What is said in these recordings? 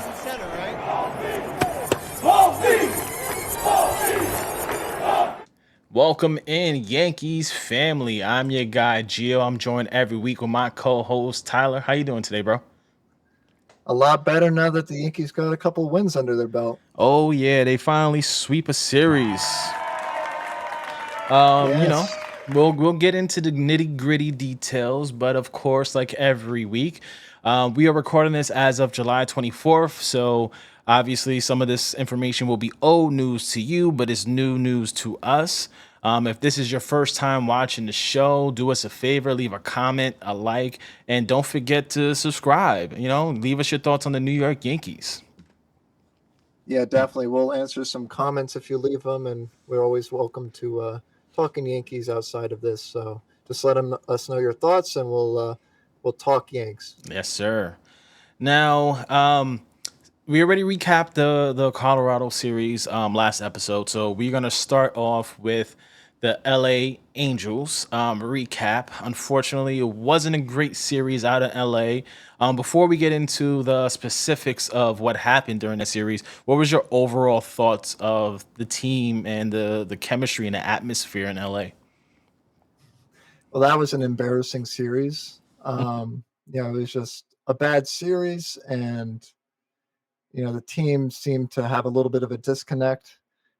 Yankees in center, right? Welcome in, Yankees family. I'm your guy Gio. I'm joined every week with my co-host Tyler. How you doing today, bro? A lot better now that the Yankees got a couple wins under their belt. Oh yeah, they finally sweep a series. Um, you know, Yes. we'll get into the nitty gritty details, but of course, like every week, we are recording this as of July 24th. So obviously, some of this information will be old news to you, but it's new news to us. If this is your first time watching the show, do us a favor, leave a comment, a like, and don't forget to subscribe. Leave us your thoughts on the New York Yankees. Yeah, definitely. We'll answer some comments if you leave them, and we're always welcome to talking Yankees outside of this. So just us know your thoughts, and we'll talk Yanks. Yes, sir. Now, we already recapped the Colorado series last episode, so we're gonna start off with the LA Angels recap. Unfortunately, it wasn't a great series out of LA. Before we get into the specifics of what happened during the series, what was your overall thoughts of the team and the chemistry and the atmosphere in LA? Well, that was an embarrassing series. It was just a bad series, and the team seemed to have a little bit of a disconnect.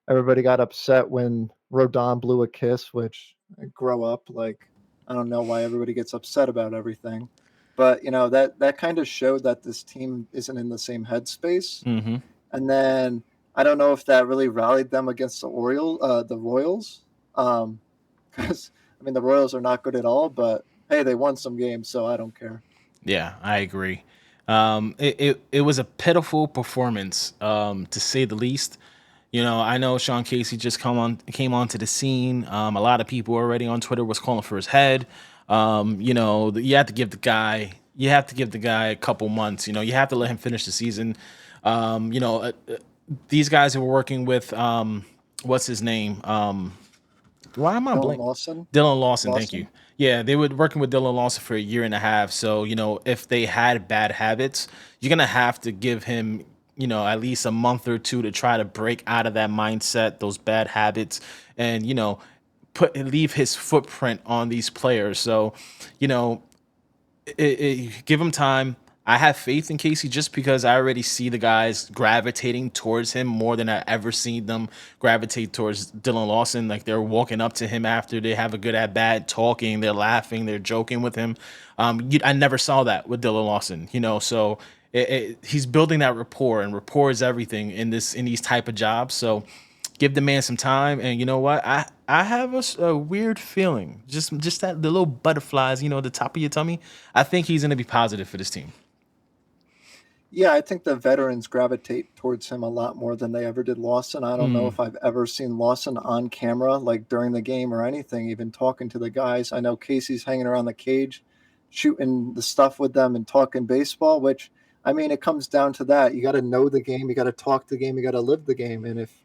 Everybody got upset when Rodon blew a kiss, which grow up. Like, I don't know why everybody gets upset about everything. But that kind of showed that this team isn't in the same headspace. Mm-hmm. And then I don't know if that really rallied them against the Royals. Because I mean the Royals are not good at all, but hey, they won some games, so I don't care. Yeah, I agree. It was a pitiful performance, to say the least. I know Sean Casey just came onto the scene. A lot of people already on Twitter was calling for his head. You have to give the guy a couple months. You have to let him finish the season. These guys who were working with what's his name? Why am I Dylan blank? Lawson, Dylan Lawson, thank you. Lawson. Yeah, they were working with Dylan Lawson for a year and a half. So, if they had bad habits, you're gonna have to give him, at least a month or two to try to break out of that mindset, those bad habits, and leave his footprint on these players. So, you know, give him time. I have faith in Casey just because I already see the guys gravitating towards him more than I ever seen them gravitate towards Dylan Lawson. Like they're walking up to him after they have a good at bat, talking, they're laughing, they're joking with him. I never saw that with Dylan Lawson, so he's building that rapport, and rapport is everything in these type of jobs. So give the man some time, and you know what? I have a weird feeling, just that the little butterflies, at the top of your tummy. I think he's gonna be positive for this team. Yeah, I think the veterans gravitate towards him a lot more than they ever did Lawson. I don't know Mm, if I've ever seen Lawson on camera, like during the game or anything, even talking to the guys. I know Casey's hanging around the cage, shooting the stuff with them and talking baseball, which, I mean, it comes down to that. You got to know the game, you got to talk the game, you got to live the game. And if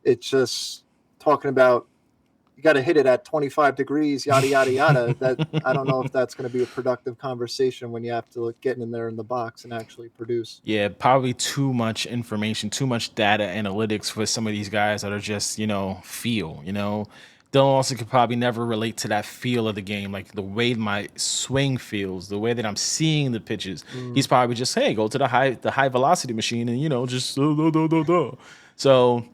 it's just talking about you got to hit it at 25 degrees, yada, yada, yada, that I don't know if that's going to be a productive conversation when you have to get in there in the box and actually produce. yeah, probably too much information, too much data analytics for some of these guys that are just feel. Dylan also could probably never relate to that feel of the game, like the way my swing feels, the way that I'm seeing the pitches. Mm. He's probably just, hey, go to the high velocity machine and just so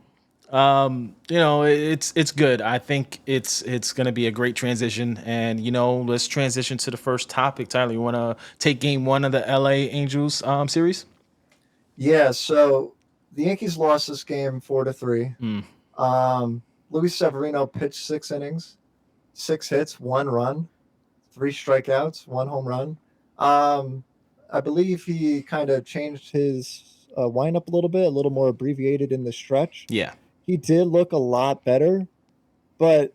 it's good. I think it's gonna be a great transition, and let's transition to the first topic. Tyler, you want to take Game 1 of the LA Angels series? Yeah, so the Yankees lost this game 4-3. Mm, Luis Severino pitched 6 innings, 6 hits, 1 run, 3 strikeouts, 1 home run. I believe he kind of changed his lineup a little bit, a little more abbreviated in the stretch. yeah, He did look a lot better, but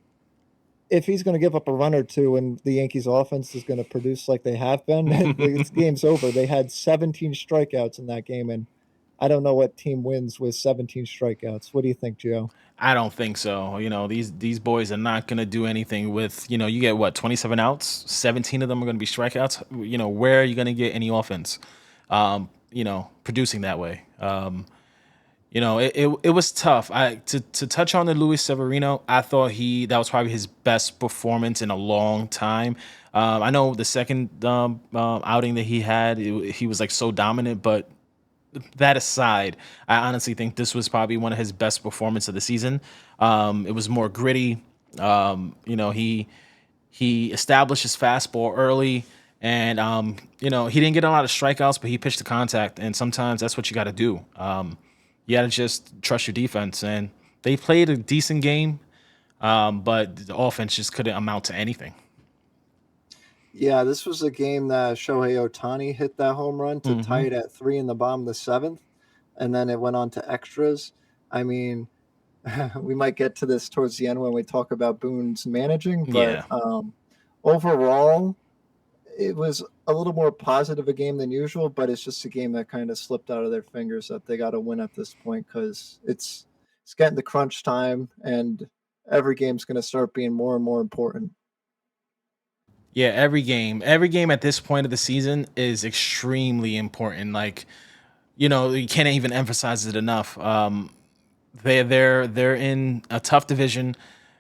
if he's going to give up a run or two and the Yankees offense is going to produce like they have been, this game's over. They had 17 strikeouts in that game, and I don't know what team wins with 17 strikeouts. What do you think, Joe? I don't think so. These boys are not gonna do anything with you get what 27 outs, 17 of them are gonna be strikeouts. Where are you gonna get any offense? producing that way. It was tough. To touch on the Luis Severino, I thought that was probably his best performance in a long time. I know the second outing that he had, he was like so dominant, but that aside, I honestly think this was probably one of his best performances of the season. It was more gritty. He established his fastball early, and he didn't get a lot of strikeouts, but he pitched to contact, and sometimes that's what you got to do. You got to just trust your defense, and they played a decent game, but the offense just couldn't amount to anything. Yeah, this was a game that Shohei Ohtani hit that home run to tie Mm-hmm. it at 3 in the bottom of the 7th, and then it went on to extras. I mean, we might get to this towards the end when we talk about Boone's managing, but Yeah. overall, it was a little more positive a game than usual, but it's just a game that kind of slipped out of their fingers that they got to win at this point because it's getting the crunch time, and every game's going to start being more and more important. Yeah, every game at this point of the season is extremely important. Like, you can't even emphasize it enough. They're in a tough division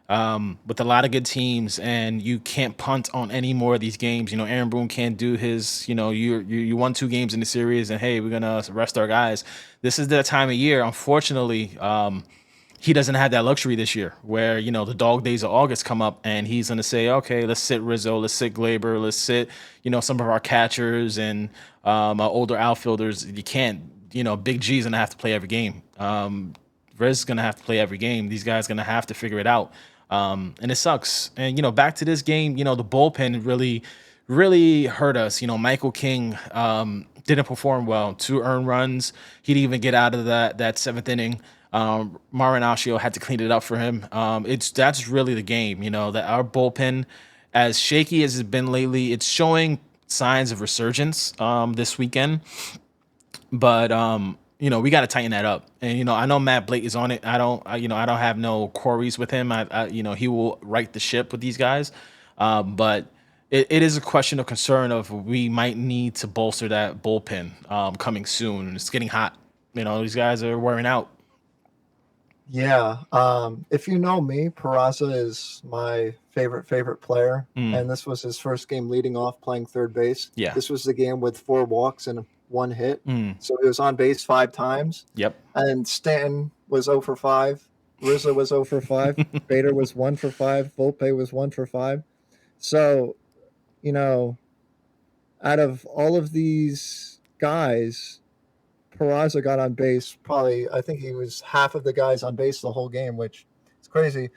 with a lot of good teams, and you can't punt on any more of these games. Aaron Boone can't do his. You won 2 games in the series, and hey, we're gonna rest our guys. This is the time of year. Unfortunately, he doesn't have that luxury this year, where the dog days of August come up, and he's gonna say, okay, let's sit Rizzo, let's sit Glaber, let's sit some of our catchers and our older outfielders. You can't. Big G's gonna have to play every game. Riz is gonna have to play every game. These guys gonna have to figure it out, and it sucks. And back to this game, the bullpen really, really hurt us. Michael King didn't perform well. 2 earned runs. He didn't even get out of that 7th inning. Marinaccio had to clean it up for him. That's really the game. That our bullpen, as shaky as it's been lately, it's showing signs of resurgence this weekend. But we got to tighten that up. And I know Matt Blake is on it. I don't have no quarries with him. He will right the ship with these guys. But it is a question of concern of we might need to bolster that bullpen coming soon. It's getting hot. These guys are wearing out. Yeah, if you know me, Peraza is my favorite player, Mm, and this was his first game leading off playing third base. yeah. This was the game with 4 walks and 1 hit, Mm, so he was on base 5 times. yep. And Stanton was 0 for 5, Rizzo was 0 for 5, Bader was 1 for 5, Volpe was 1 for 5. So, you know, out of all of these guys, Peraza got on base probably, I think he was half of the guys on base the whole game, which is crazy.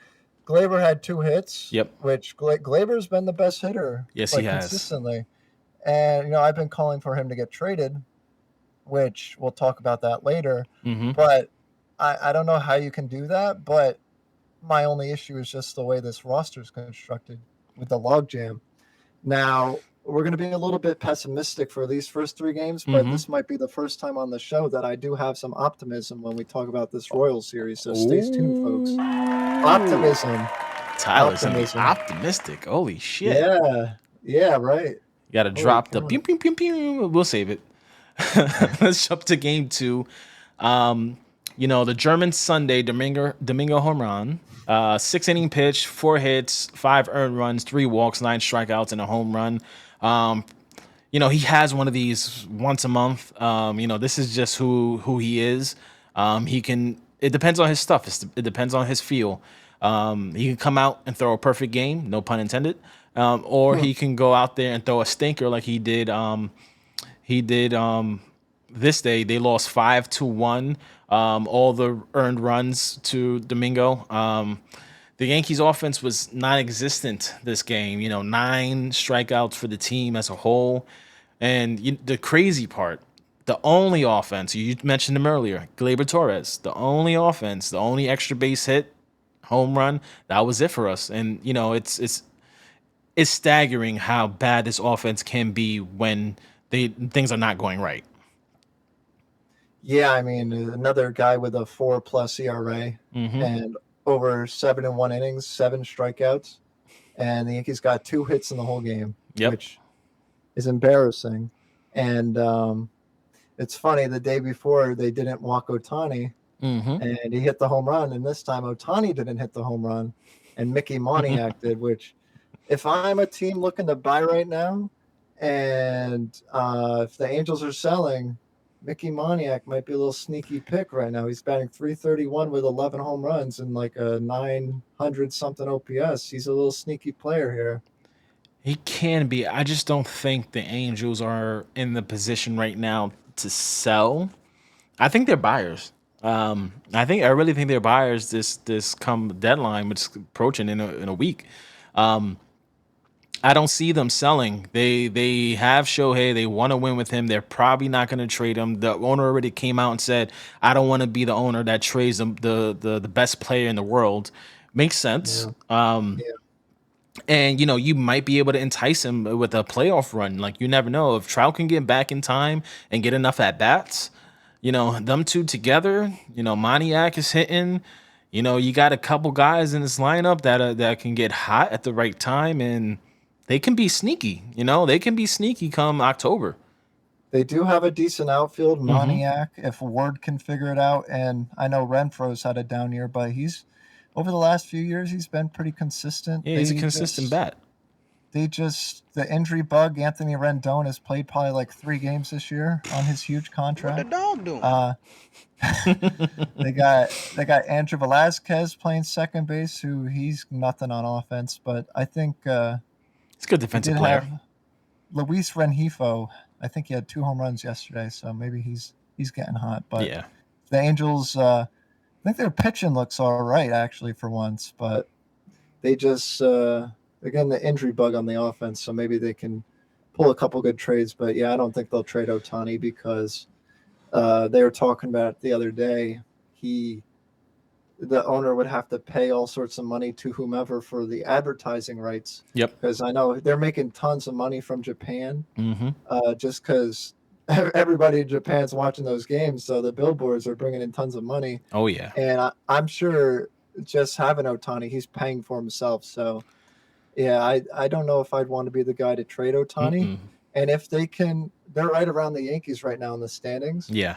Glaber had 2 hits, Yep. which Glaber's been the best hitter Yes, he like has. consistently. And I've been calling for him to get traded, which we'll talk about that later. Hmm. But I don't know how you can do that. But my only issue is just the way this roster is constructed with the logjam. Now, we're going to be a little bit pessimistic for these first 3 games, but Hmm. this might be the first time on the show that I do have some optimism when we talk about this Royals series. So stay tuned, folks. Ooh. Optimism. Tyler's gonna be Optimism. optimistic. Holy shit. Yeah. Yeah, right. You gotta Holy drop the cow. pew pew pew pew. We'll save it. Let's jump to game 2. The German Sunday Domingo home run. 6 inning pitch, 4 hits, 5 earned runs, 3 walks, 9 strikeouts, and a home run. He has one of these once a month. This is just who he is. He can. It depends on his stuff. It depends on his feel. He can come out and throw a perfect game, no pun intended, or Hmm. he can go out there and throw a stinker like he did. He did this day. They lost 5-1. All the earned runs to Domingo. The Yankees offense was non-existent this game. 9 strikeouts for the team as a whole. And the crazy part, the only offense, you mentioned him earlier, Gleyber Torres, the only offense, the only extra base hit, home run, that was it for us. And it's staggering how bad this offense can be when things are not going right. Yeah, I mean, another guy with a 4+ ERA Hmm. and over 7 in 1 innings, 7 strikeouts. And the Yankees got 2 hits in the whole game, Yep. which is embarrassing. And it's funny. The day before they didn't walk Ohtani, Mm-hmm. and he hit the home run, and this time Ohtani didn't hit the home run, and Mickey Moniak did. Which, if I'm a team looking to buy right now, and if the Angels are selling, Mickey Moniak might be a little sneaky pick right now. He's batting 331 with 11 home runs and like a 900 something OPS. He's a little sneaky player here. He can be. I just don't think the Angels are in the position right now to sell. I think they're buyers. I really think they're buyers this come deadline, which is approaching in a week. I don't see them selling. They have Shohei. They want to win with him. They're probably not going to trade him. The owner already came out and said, "I don't want to be the owner that trades the best player in the world." Makes sense. Yeah, yeah. And you might be able to entice him with a playoff run. Like, you never know if Trout can get back in time and get enough at bats. Them two together. Moniak is hitting. You got a couple guys in this lineup that can get hot at the right time, and they can be sneaky. They can be sneaky come October. They do have a decent outfield, Mm-hmm. Moniak, if Ward can figure it out. And I know Renfro's had a down year, but he's over the last few years he's been pretty consistent. Yeah, he's a consistent bat. The injury bug. Anthony Rendon has played probably like 3 games this year on his huge What the contract. dog doing? They got Andrew Velazquez playing second base, who he's nothing on offense, but I think He's a good he defensive did player. have Luis Rengifo. I think he had 2 home runs yesterday, so maybe he's getting hot. But Yeah. the Angels, I think their pitching looks all right actually for once, but they just they're getting the injury bug on the offense, so maybe they can pull a couple good trades. But yeah, I don't think they'll trade Ohtani because they were talking about it the other day. The owner would have to pay all sorts of money to whomever for the advertising rights. Yep. Because I know they're making tons of money from Japan, Mm-hmm. just because everybody in Japan's watching those games, so the billboards are bringing in tons of money. Oh yeah. And I'm sure just having Ohtani, he's paying for himself. So yeah, I don't know if I'd want to be the guy to trade Ohtani. Mm-mm. And if they're right around the Yankees right now in the standings. Yeah.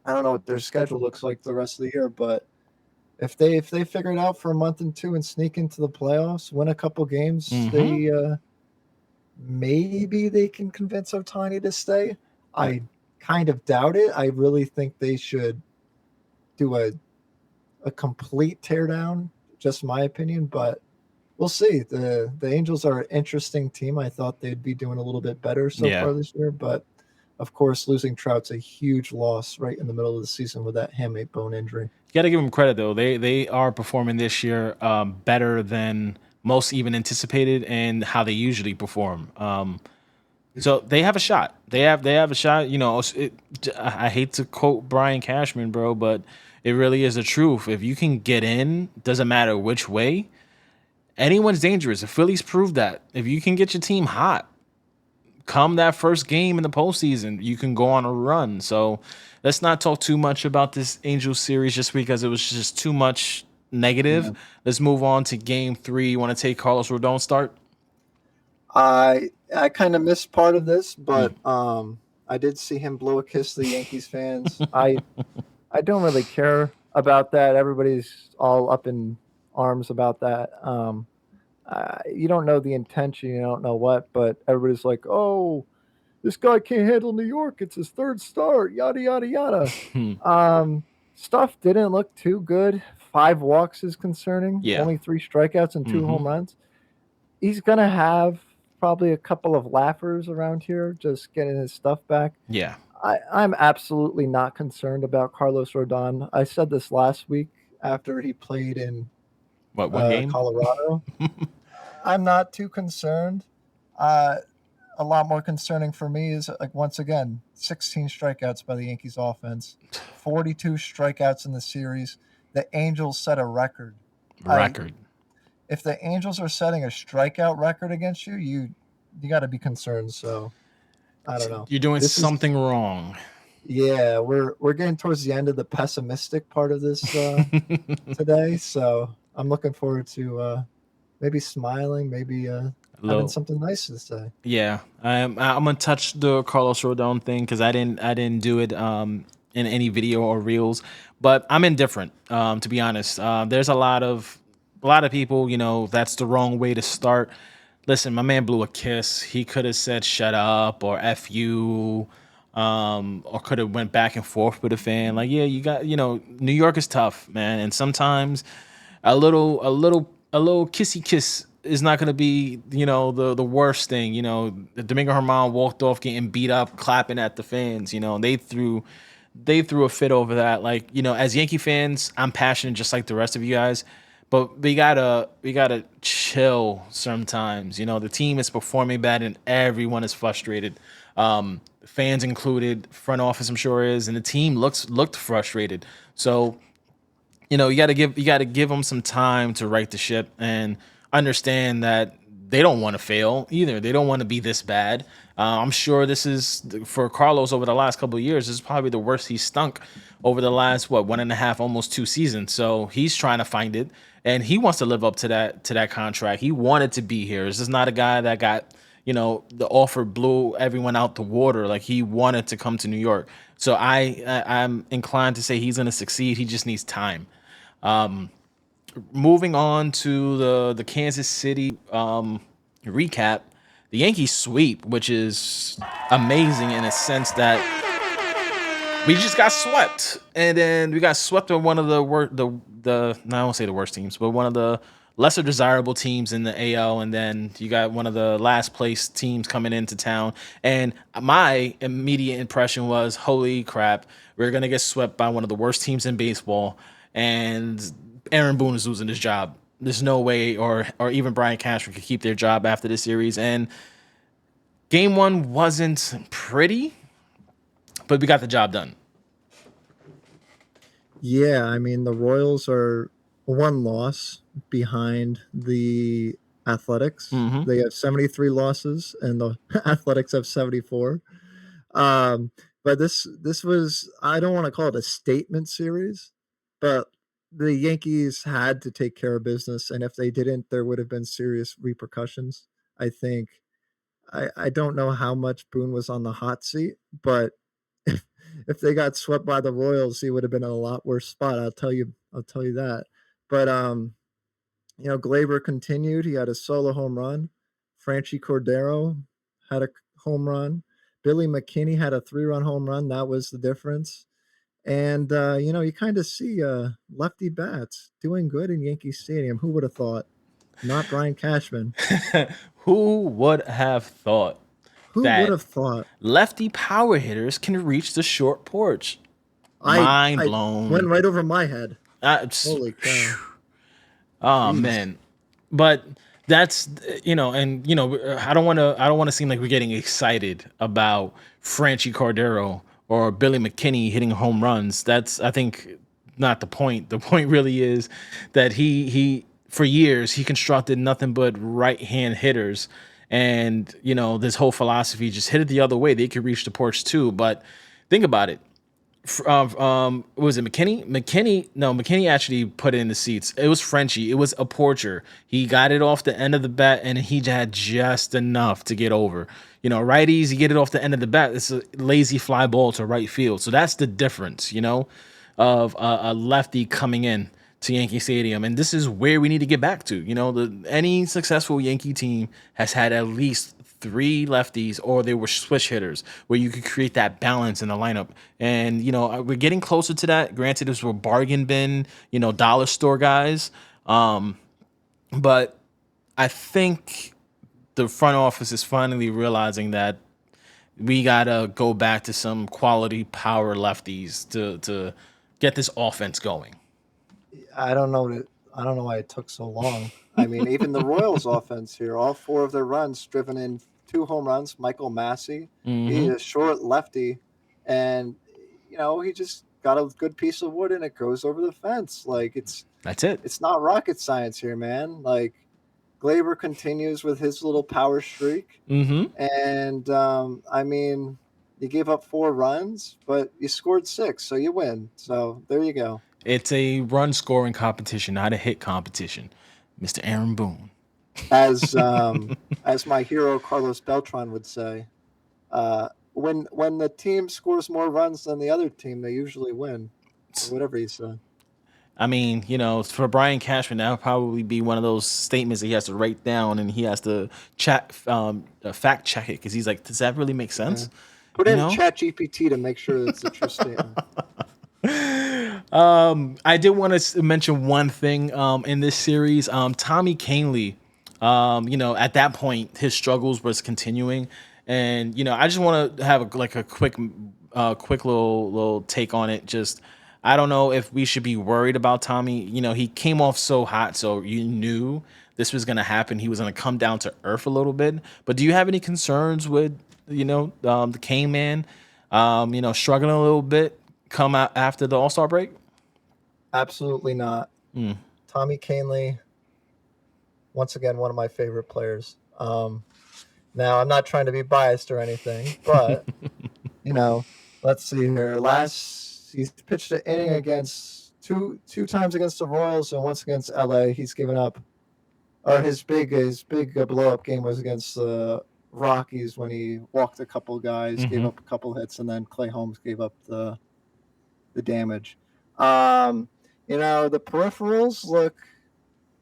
I don't know what their schedule looks like the rest of the year, but if they figure it out for a month and two and sneak into the playoffs, win a couple games, Mm-hmm. they maybe they can convince Ohtani to stay. I kind of doubt it. I really think they should do a complete teardown, just my opinion, but we'll see. The Angels are an interesting team. I thought they'd be doing a little bit better so Yeah. far this year, but of course, losing Trout's a huge loss right in the middle of the season with that hamate bone injury. You got to give them credit though. They are performing this year better than most even anticipated, and how they usually perform. So they have a shot. They have a shot. I hate to quote Brian Cashman, bro, but it really is the truth. If you can get in, doesn't matter which way. Anyone's dangerous. The Phillies proved that. If you can get your team hot, come that first game in the postseason, you can go on a run. So let's not talk too much about this Angels series just because it was just too much negative. Yeah. Let's move on to game 3. You want to take Carlos Rodon start? I kind of missed part of this, but I did see him blow a kiss to the Yankees fans. I don't really care about that. Everybody's all up in arms about that. You don't know the intention, you don't know what, but everybody's like, "Oh, this guy can't handle New York. It's his third start." Yada yada yada. Stuff didn't look too good. 5 walks is concerning. Yeah. Only 3 strikeouts and 2 home runs. He's gonna have probably a couple of laughers around here, just getting his stuff back. Yeah. I'm absolutely not concerned about Carlos Rodon. I said this last week after he played in What, one game? Colorado. I'm not too concerned. A lot more concerning for me is, like, once again, 16 strikeouts by the Yankees offense, 42 strikeouts in the series. The Angels set a record. If the Angels are setting a strikeout record against you, you got to be concerned. So I don't know. You're doing something wrong. Yeah, we're getting towards the end of the pessimistic part of this today, so I'm looking forward to maybe smiling, maybe having Low. something nice to say. Yeah, I'm gonna touch the Carlos Rodon thing because I didn't do it in any video or reels, but I'm indifferent to be honest. There's a lot of people, that's the wrong way to start. Listen, my man blew a kiss. He could have said shut up or f you, or could have went back and forth with a fan. Like, yeah, New York is tough, man, and sometimes a little kissy kiss is not going to be the worst thing. Domingo Herman walked off getting beat up, clapping at the fans. They threw a fit over that. Like, as Yankee fans, I'm passionate just like the rest of you guys, but we gotta chill sometimes. The team is performing bad and everyone is frustrated. Fans included, front office I'm sure is, and the team looked frustrated. So you got to give them some time to right the ship and understand that they don't want to fail either. They don't want to be this bad. I'm sure this is for Carlos over the last couple of years. This is probably the worst he's stunk over the last 1.5, almost 2 seasons. So he's trying to find it, and he wants to live up to that contract. He wanted to be here. This is not a guy that got the offer blew everyone out the water. Like, he wanted to come to New York. So I'm inclined to say he's going to succeed. He just needs time. Moving on to the Kansas City recap, the Yankees sweep, which is amazing in a sense that we just got swept, and then we got swept by one of the no, I won't say the worst teams, but one of the lesser desirable teams in the AL, and then you got one of the last place teams coming into town. And my immediate impression was, holy crap, we're gonna get swept by one of the worst teams in baseball, and Aaron Boone is losing his job. There's no way, or even Brian Cashman could keep their job after this series. And game one wasn't pretty, but we got the job done. Yeah, I mean the Royals are one loss behind the Athletics. Mm-hmm. They have 73 losses, and the Athletics have 74. Um, but this was, I don't want to call it a statement series, but the Yankees had to take care of business, and if they didn't, there would have been serious repercussions. I think I don't know how much Boone was on the hot seat, but if they got swept by the Royals, he would have been in a lot worse spot. I'll tell you that. But Glaber continued. He had a solo home run. Franchi Cordero had a home run. Billy McKinney had a 3-run home run. That was the difference. And you kind of see lefty bats doing good in Yankee Stadium. Who would have thought? Not Brian Cashman. Who would have thought Who would that have thought? lefty power hitters can reach the short porch? Mind I went blown. right over my head. It's- Holy cow! oh Jeez. man, but that's and I don't want to seem like we're getting excited about Franchi Cordero or Billy McKinney hitting home runs. That's, I think, not the point. The point really is that he for years he constructed nothing but right hand hitters, and this whole philosophy, just hit it the other way, they could reach the porch too. But think about it. Was it McKinney? No, McKinney actually put it in the seats. It was Frenchie. It was a porcher. He got it off the end of the bat, and he had just enough to get over. Righties, you get it off the end of the bat. It's a lazy fly ball to right field. So that's the difference, of a lefty coming in to Yankee Stadium, and this is where we need to get back to. Any successful Yankee team has had at least three lefties, or they were switch hitters, where you could create that balance in the lineup. And we're getting closer to that. Granted, this were bargain bin, dollar store guys, but I think the front office is finally realizing that we gotta go back to some quality power lefties to get this offense going. I don't know. I don't know why it took so long. I mean, even the Royals' offense here, all four of their runs driven in two home runs. Michael Massey, he's Hmm. a short lefty, and he just got a good piece of wood and it goes over the fence. Like That's it. it's not rocket science here, man. Like Glaber continues with his little power streak, Hmm. and I mean, you gave up 4 runs, but you scored 6, so you win. So there you go. It's a run scoring competition, not a hit competition, Mr. Aaron Boone. As my hero Carlos Beltran would say, when the team scores more runs than the other team, they usually win, or whatever he said. I mean, for Brian Cashman, that would probably be one of those statements that he has to write down and he has to fact check it because he's like, does that really make Yeah. sense? Put You in know? Chat GPT to make sure it's a true statement. I did want to mention one thing in this series. Tommy Kahnle, at that point, his struggles was continuing, and I just want to have a quick little take on it. Just I don't know if we should be worried about Tommy. He came off so hot, so you knew this was going to happen. He was going to come down to earth a little bit. But do you have any concerns with the K man, struggling a little bit? Come out after the All-Star break? Absolutely not. Tommy Kahnle, once again, one of my favorite players. Now, I'm not trying to be biased or anything, but let's see here. He's pitched an inning against two times against the Royals and once against LA. He's given up, or his big blow up game was against the Rockies when he walked a couple guys, gave up a couple hits, and then Clay Holmes gave up the damage. The peripherals look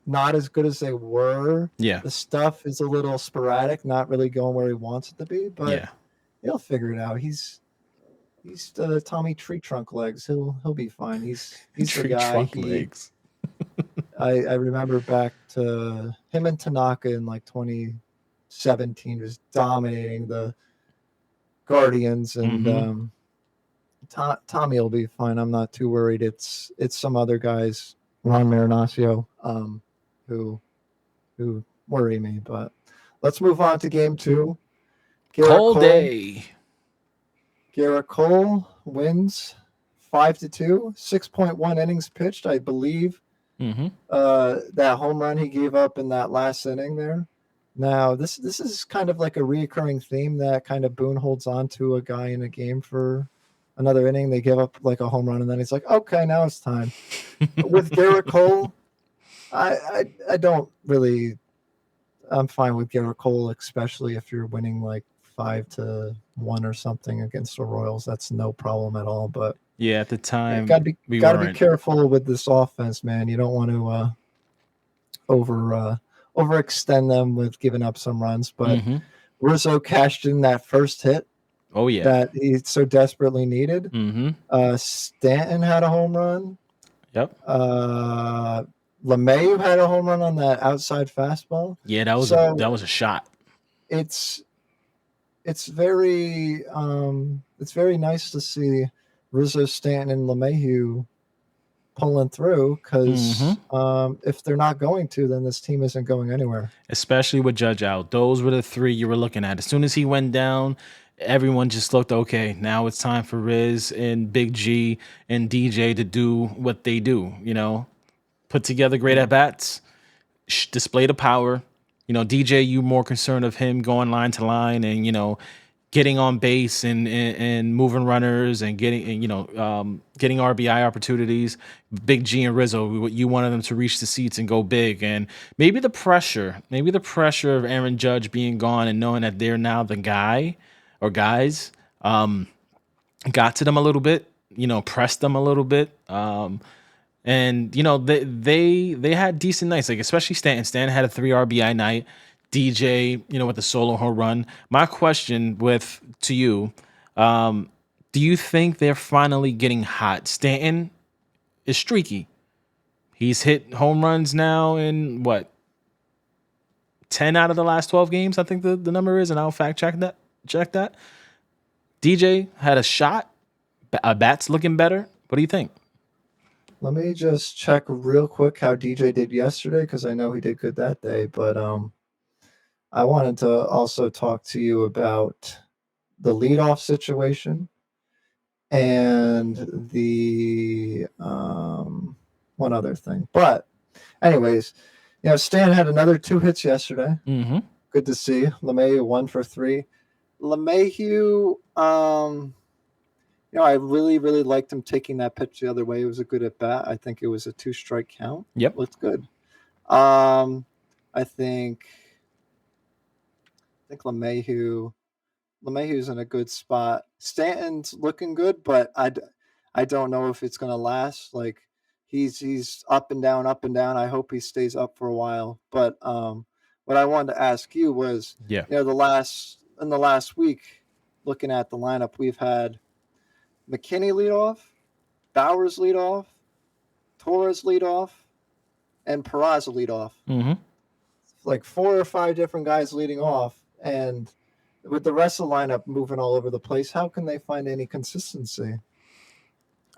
not as good as they were. Yeah. The stuff is a little sporadic, not really going where he wants it to be, but Yeah. he'll figure it out. He's Tommy Tree Trunk Legs. He'll be fine. He's the Tree guy. trunk legs. I remember back to him and Tanaka in like 2017 was dominating the Guardians, and Tommy will be fine. I'm not too worried. It's some other guys, Ron Marinaccio, who worry me. But let's move on to game 2. Cole day. Garrett Cole wins 5-2, 6.1 innings pitched, I believe. That home run he gave up in that last inning there. Now, this is kind of like a reoccurring theme that kind of Boone holds on to a guy in a game for another inning. They give up like a home run, and then he's like, okay, now it's time. With Garrett Cole, I don't really. I'm fine with Garrett Cole, especially if you're winning like 5-1 or something against the Royals. That's no problem at all. But yeah, at the time, gotta be careful with this offense, man. You don't want to overextend them with giving up some runs. But Rizzo cashed in that first hit. Oh yeah, that he so desperately needed. Stanton had a home run. Yep. LeMahieu had a home run on that outside fastball. Yeah, that was a shot. It's very nice to see Rizzo, Stanton, and LeMahieu pulling through because if they're not going to, then this team isn't going anywhere. Especially with Judge out. Those were the three you were looking at. As soon as he went down, everyone just looked, okay, now it's time for Riz and Big G and DJ to do what they do, put together great at-bats, display the power. DJ, you more concerned of him going line to line and, getting on base and moving runners and getting RBI opportunities. Big G and Rizzo, you wanted them to reach the seats and go big. And maybe the pressure of Aaron Judge being gone and knowing that they're now the guy or guys got to them a little bit, pressed them a little bit. And they had decent nights, like especially Stanton. Stanton had a 3 RBI night. DJ, with the solo home run. My question to you, do you think they're finally getting hot? Stanton is streaky. He's hit home runs now in what? 10 out of the last 12 games, I think the number is, and I'll fact check that. DJ had a shot. A bat's looking better. What do you think? Let me just check real quick how DJ did yesterday because I know he did good that day. But I wanted to also talk to you about the leadoff situation and the one other thing. But anyways, Stan had another 2 hits yesterday. Good to see. LeMahieu 1 for 3. LeMahieu, I really, really liked him taking that pitch the other way. It was a good at bat. I think it was a 2-strike count. Yep. Looked good. I think LeMahieu's in a good spot. Stanton's looking good, but I don't know if it's gonna last. Like he's up and down, up and down. I hope he stays up for a while. But what I wanted to ask you was, Yeah. the last week, looking at the lineup, we've had McKinney lead off, Bowers lead off, Torres lead off, and Peraza lead off. Hmm. Like 4 or 5 different guys leading off, and with the rest of the lineup moving all over the place, how can they find any consistency?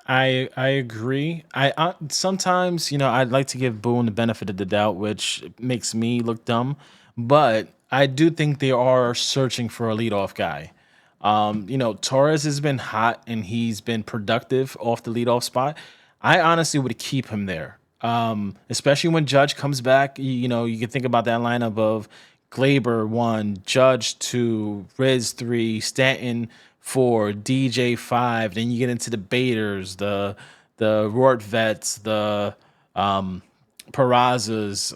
I agree. I sometimes I'd like to give Boone the benefit of the doubt, which makes me look dumb, but I do think they are searching for a leadoff guy. Torres has been hot and he's been productive off the leadoff spot. I honestly would keep him there, especially when Judge comes back. You can think about that lineup of Glaber 1, Judge 2, Riz 3, Stanton 4, DJ 5. Then you get into the Baiters, the Rort Vets, the Perazas.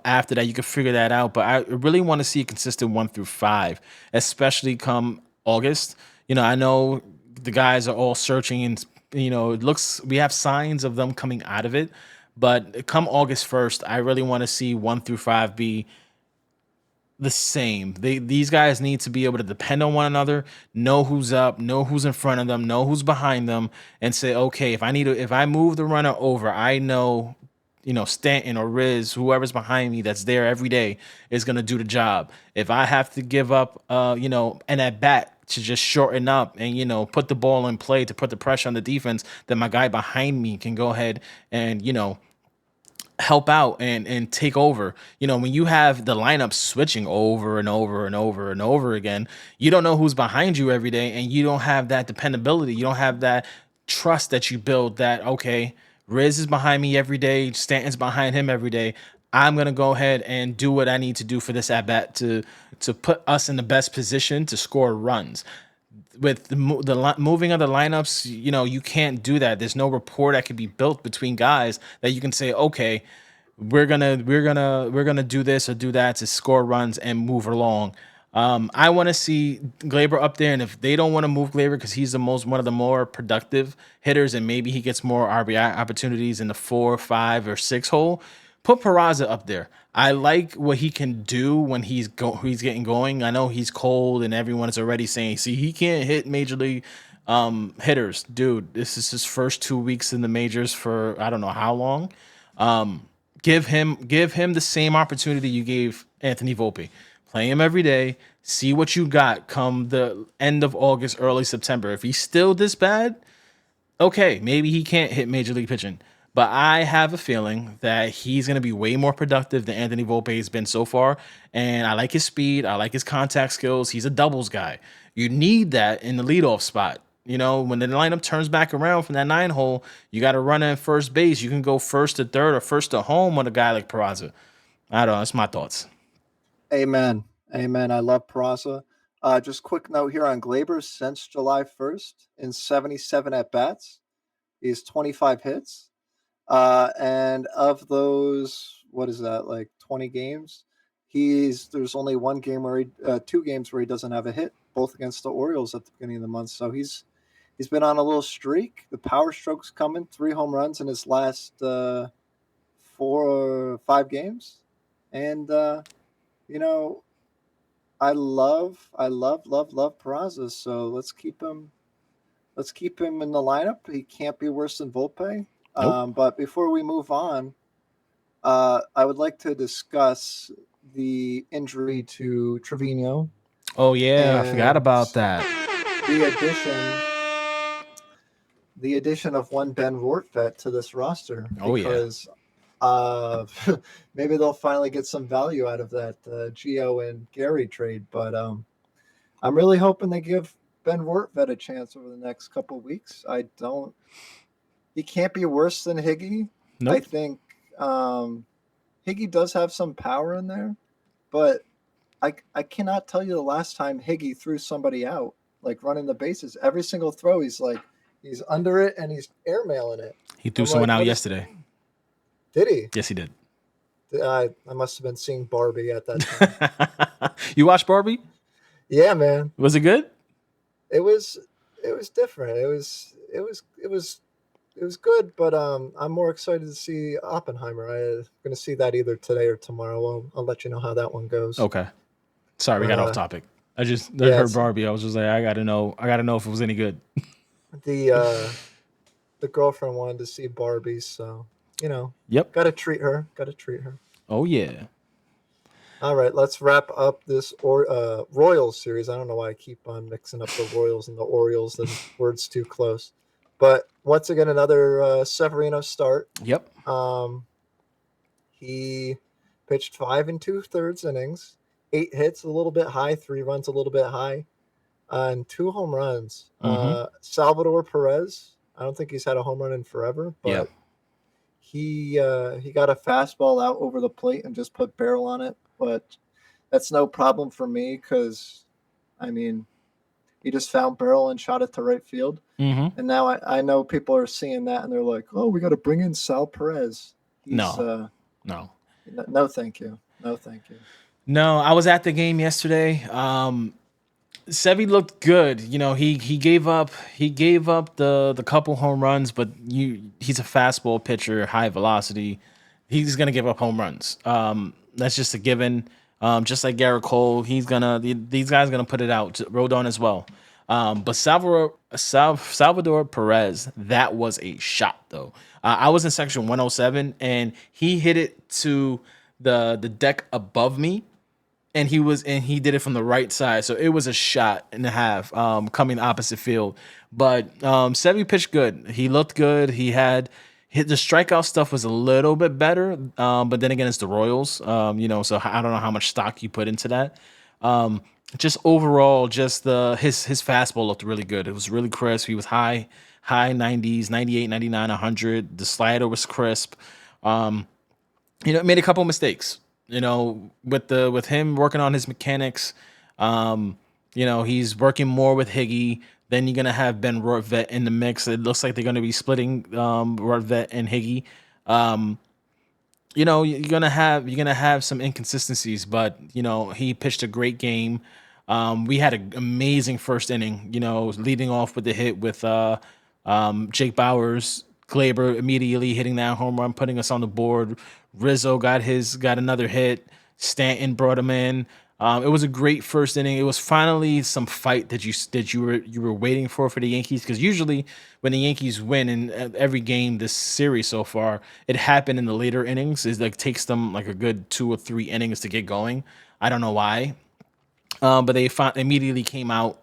After that you can figure that out. But I really want to see a consistent 1 through 5, especially come August. I know the guys are all searching, and it looks we have signs of them coming out of it. But come August 1st, I really want to see 1 through 5 be the same. These guys need to be able to depend on one another, know who's up, know who's in front of them, know who's behind them, and say, okay, if I move the runner over, I know, Stanton or Riz, whoever's behind me that's there every day is gonna do the job. If I have to give up, an at bat to just shorten up and put the ball in play to put the pressure on the defense, then my guy behind me can go ahead and help out and take over. When you have the lineup switching over and over and over and over again, you don't know who's behind you every day, and you don't have that dependability. You don't have that trust that you build that, okay, Riz is behind me every day, Stanton's behind him every day. I'm gonna go ahead and do what I need to do for this at bat to put us in the best position to score runs. With the moving of the lineups, you can't do that. There's no rapport that can be built between guys that you can say, okay, we're gonna do this or do that to score runs and move along. I want to see Glaber up there, and if they don't want to move Glaber because he's one of the more productive hitters, and maybe he gets more RBI opportunities in the 4, 5, or 6 hole, put Peraza up there. I like what he can do when he's getting going. I know he's cold, and everyone is already saying, "See, he can't hit major league hitters, dude. This is his first 2 weeks in the majors for I don't know how long." Give him the same opportunity you gave Anthony Volpe. Play him every day. See what you got come the end of August, early September. If he's still this bad, okay, maybe he can't hit major league pitching. But I have a feeling that he's going to be way more productive than Anthony Volpe has been so far. And I like his speed. I like his contact skills. He's a doubles guy. You need that in the leadoff spot. When the lineup turns back around from that 9 hole, you got to run in first base. You can go first to third or first to home with a guy like Peraza. I don't know. That's my thoughts. Amen. Amen. I love Peraza. Just quick note here on Glaber since July 1st in 77 at bats. He's 25 hits. And of those, what is that, like 20 games? There's only 2 games where he doesn't have a hit, both against the Orioles at the beginning of the month. So he's been on a little streak. The power stroke's coming, 3 home runs in his last 4 or 5 games. And you know, I love Peraza. So let's keep him in the lineup. He can't be worse than Volpe. Nope. But before we move on, I would like to discuss the injury to Trevino Oh, yeah. I forgot and about that. the addition the addition of one Ben Rortvedt to this roster Oh, yeah. because uh, maybe they'll finally get some value out of that Gio and Gary trade. But I'm really hoping they give Ben Rortvedt a chance over the next couple of weeks. He can't be worse than Higgy. I Nope. think Higgy does have some power in there, but I cannot tell you the last time Higgy threw somebody out, like running the bases. Every single throw, he's under it and he's airmailing it. He threw I'm someone like, out what is he yesterday. doing? Did he? Yes, he did. I must have been seeing Barbie at that time. You watched Barbie? Yeah, man. Was it good? It was it was different. It was good, but I'm more excited to see Oppenheimer. I'm going to see that either today or tomorrow. I'll let you know how that one goes. Okay. Sorry, we But got off topic. I yeah, heard Barbie. I was just like, I gotta know if it was any good. the uh, the girlfriend wanted to see Barbie, so you know, Yep. got to treat her. Got to treat her. Oh yeah. All right, let's wrap up this Royals series. I don't know why I keep on mixing up the Royals and the Orioles. The words too close. But once again, another Severino start. Yep. Um, he pitched 5 and 2/3 innings, 8 hits, a little bit high, 3 runs, a little bit high, and 2 home runs. Mm-hmm. Salvador Perez. I don't think he's had a home run in forever, Yeah. but he got a fastball out over the plate and just put barrel on it. But that's no problem for me because, I mean, he just found barrel and shot it to right field. Mm-hmm. And now I know people are seeing that and they're like, "Oh, we got to bring in Sal Perez." He's No. No. no, thank you, no, thank you. No. I was at the game yesterday. Sevy looked good. You know, he gave up the couple home runs, but he's a fastball pitcher, high velocity. He's gonna give up home runs. That's just a given. Just like Garrett Cole, these guys gonna put it out. Rodon as well. But Salvador Perez, that was a shot though. I was in section 107 and he hit it to the deck above me, and he did it from the right side, so it was a shot and a half coming opposite field. But Sevy pitched good. He looked good. He had hit the strikeout stuff was a little bit better, but then again, it's the Royals, so I don't know how much stock you put into that. Just overall, just his fastball looked really good. It was really crisp. He was high 90s, 98, 99, 100. The slider was crisp. Made a couple mistakes. With him working on his mechanics. He's working more with Higgy. Then you're gonna have Ben Rortvet in the mix. It looks like they're gonna be splitting Rortvet and Higgy. You're gonna have some inconsistencies, but he pitched a great game. We had an amazing first inning. Leading off with the hit with Jake Bowers, Glaber immediately hitting that home run, putting us on the board. Rizzo got another hit. Stanton brought him in. It was a great first inning. It was finally some fight that you were waiting for the Yankees, because usually when the Yankees win in every game this series so far, it happened in the later innings. It like takes them like a good 2 or 3 innings to get going. I don't know why, but they immediately came out,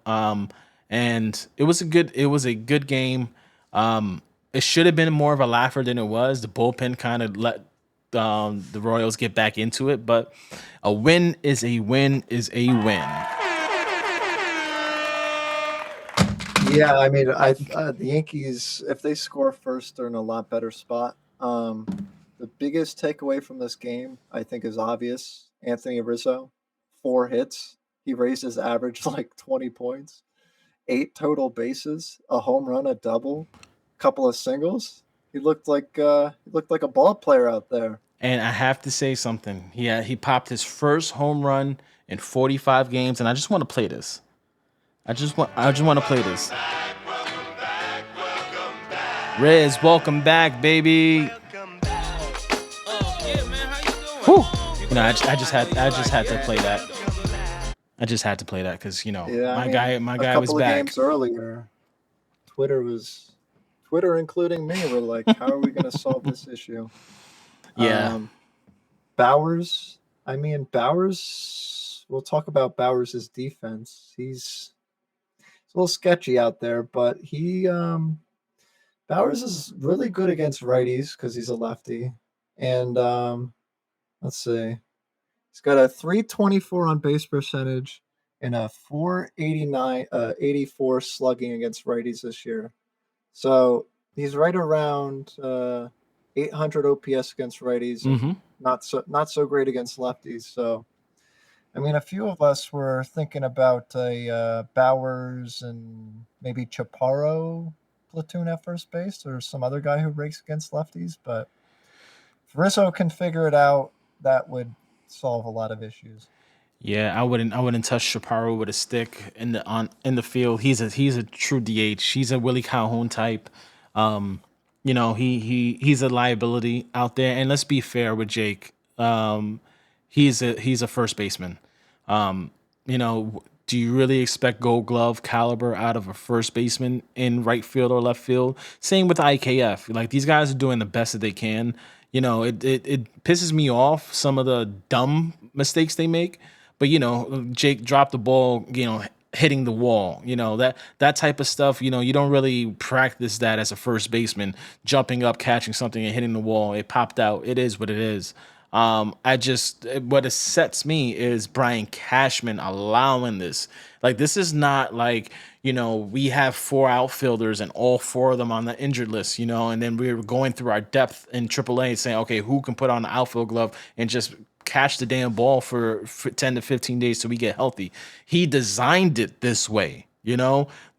and it was a good game. It should have been more of a laugher than it was. The bullpen kind of let the Royals get back into it, but a win is a win is a win. Yeah, I mean, the Yankees, if they score first, they're in a lot better spot. The biggest takeaway from this game, I think, is obvious. Anthony Rizzo, 4 hits. He raised his average like 20 points, 8 total bases, a home run, a double, couple of singles. He looked like a ball player out there. And I have to say something. He popped his first home run in 45 games, and I just want to play this. I just want to play this. Riz, welcome back, baby. Whew. I just had to play that. I just had to play that because Yeah, I my mean, guy my a guy was couple of back. games earlier, Twitter was Twitter, including me, were like, "How are we going to solve this issue?" Yeah. Um, Bowers. I mean, Bowers. We'll talk about Bowers' defense. He's a little sketchy out there, but he Bowers is really good against righties because he's a lefty. And let's see, he's got a 324 on base percentage and a 489 84 slugging against righties this year. So he's right around 800 OPS against righties and Mm-hmm. not so great against lefties. So I mean, a few of us were thinking about a Bowers and maybe Chaparro platoon at first base, or some other guy who rakes against lefties. But if Rizzo can figure it out, that would solve a lot of issues. Yeah, I wouldn't touch Shapiro with a stick in the field. He's a true DH. He's a Willie Calhoun type. Um, he's a liability out there. And let's be fair with Jake. He's a first baseman. Do you really expect Gold Glove caliber out of a first baseman in right field or left field? Same with IKF. Like these guys are doing the best that they can. It pisses me off some of the dumb mistakes they make. But Jake dropped the ball, hitting the wall. That type of stuff. You don't really practice that as a first baseman, jumping up, catching something, and hitting the wall. It popped out. It is what it is. What it sets me is Brian Cashman allowing this. Like, this is not like, we have four outfielders and all four of them on the injured list, and then we're going through our depth in AAA saying, okay, who can put on the outfield glove and just catch the damn ball for 10 to 15 days so we get healthy. He designed it this way,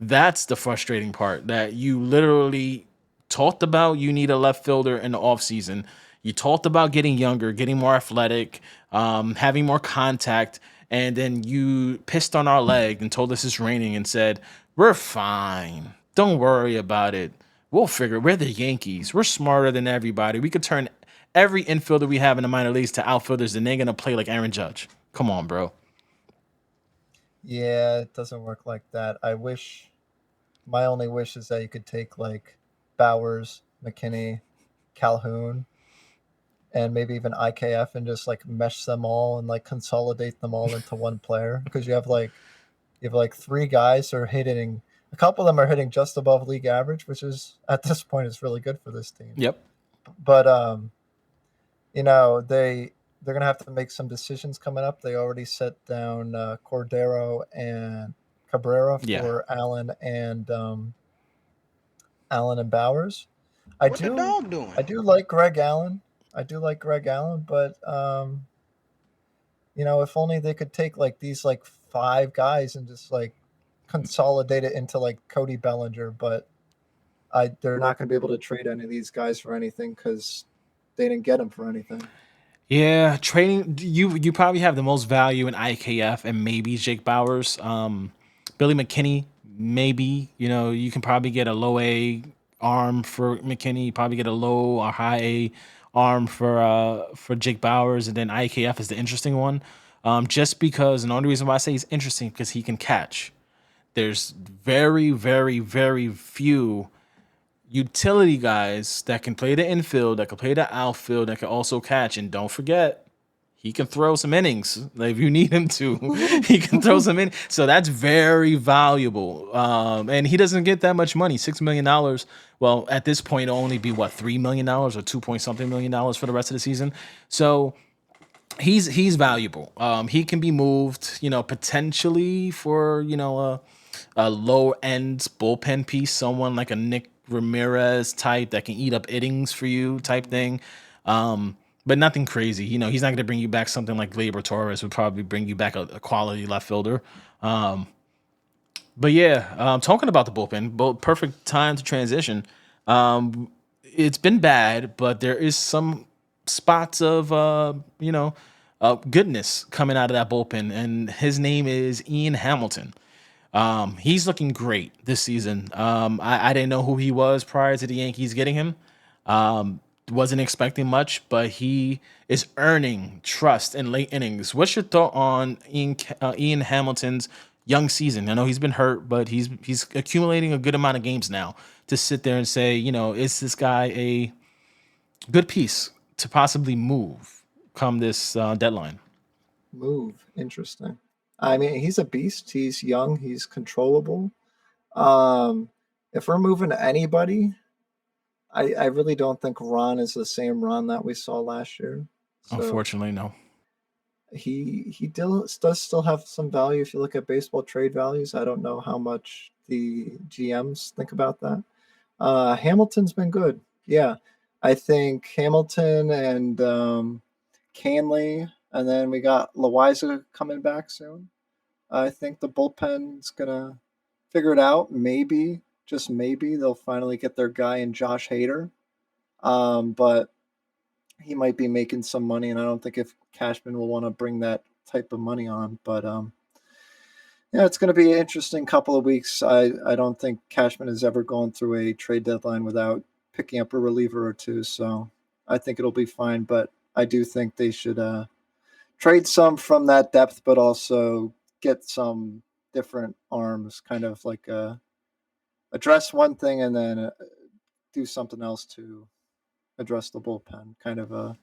That's the frustrating part, that you literally talked about you need a left fielder in the offseason. You talked about getting younger, getting more athletic, having more contact, and then you pissed on our leg and told us it's raining and said, we're fine. Don't worry about it. We'll figure it. We're the Yankees. We're smarter than everybody. We could turn every infielder we have in the minor leagues to outfielders, and they're going to play like Aaron Judge. Come on, bro. Yeah, it doesn't work like that. My only wish is that you could take like Bowers, McKinney, Calhoun, and maybe even IKF and just like mesh them all and like consolidate them all into one player, because you have like three guys who are hitting. A couple of them are hitting just above league average, which is at this point is really good for this team. Yep. But they're gonna have to make some decisions coming up. They already set down Cordero and Cabrera Yeah. for Allen and Bowers. I What the do dog doing? I do like Greg Allen. I do like Greg Allen, but if only they could take like these like five guys and just like consolidate it into like Cody Bellinger, but they're not going to be able to trade any of these guys for anything because they didn't get them for anything. Yeah, trading you probably have the most value in IKF and maybe Jake Bowers. Billy McKinney, maybe. You can probably get a low A arm for McKinney, you probably get a low or high A arm for Jake Bowers, and then IKF is the interesting one. Just because, and the only reason why I say he's interesting because he can catch. There's very, very, very few utility guys that can play the infield, that can play the outfield, that can also catch. And don't forget, he can throw some innings. Like, if you need him to, he can throw some in. So that's very valuable. And he doesn't get that much money, $6 million. Well, at this point, it'll only be what, $3 million or 2 point something $million for the rest of the season. So he's valuable. He can be moved, potentially for a low end bullpen piece, someone like a Nick Ramirez type that can eat up innings for you type thing. But nothing crazy. He's not going to bring you back something like Gleyber Torres would probably bring you back a quality left fielder. But yeah, talking about the bullpen, perfect time to transition. It's been bad, but there is some spots of goodness coming out of that bullpen, and his name is Ian Hamilton. He's looking great this season. I didn't know who he was prior to the Yankees getting him. Wasn't expecting much, but he is earning trust in late innings. What's your thought on Ian Hamilton's young season? I know he's been hurt, but he's accumulating a good amount of games now to sit there and say, is this guy a good piece to possibly move come this deadline? Move, interesting. I mean, he's a beast. He's young. He's controllable. Um, if we're moving anybody, I really don't think Ron is the same Ron that we saw last year. So Unfortunately, no. does still have some value if you look at baseball trade values. I don't know how much the GMs think about that. Hamilton's been good. Yeah, I think Hamilton and Canley, and then we got Loiza coming back soon. I think the bullpen's gonna figure it out. Maybe, just maybe, they'll finally get their guy in Josh Hader. But he might be making some money, and I don't think if Cashman will want to bring that type of money on. But yeah, it's going to be an interesting couple of weeks. I don't think Cashman has ever gone through a trade deadline without picking up a reliever or two, so I think it'll be fine. But I do think they should trade some from that depth, but also get some different arms, kind of like address one thing and then do something else to address the bullpen, kind of a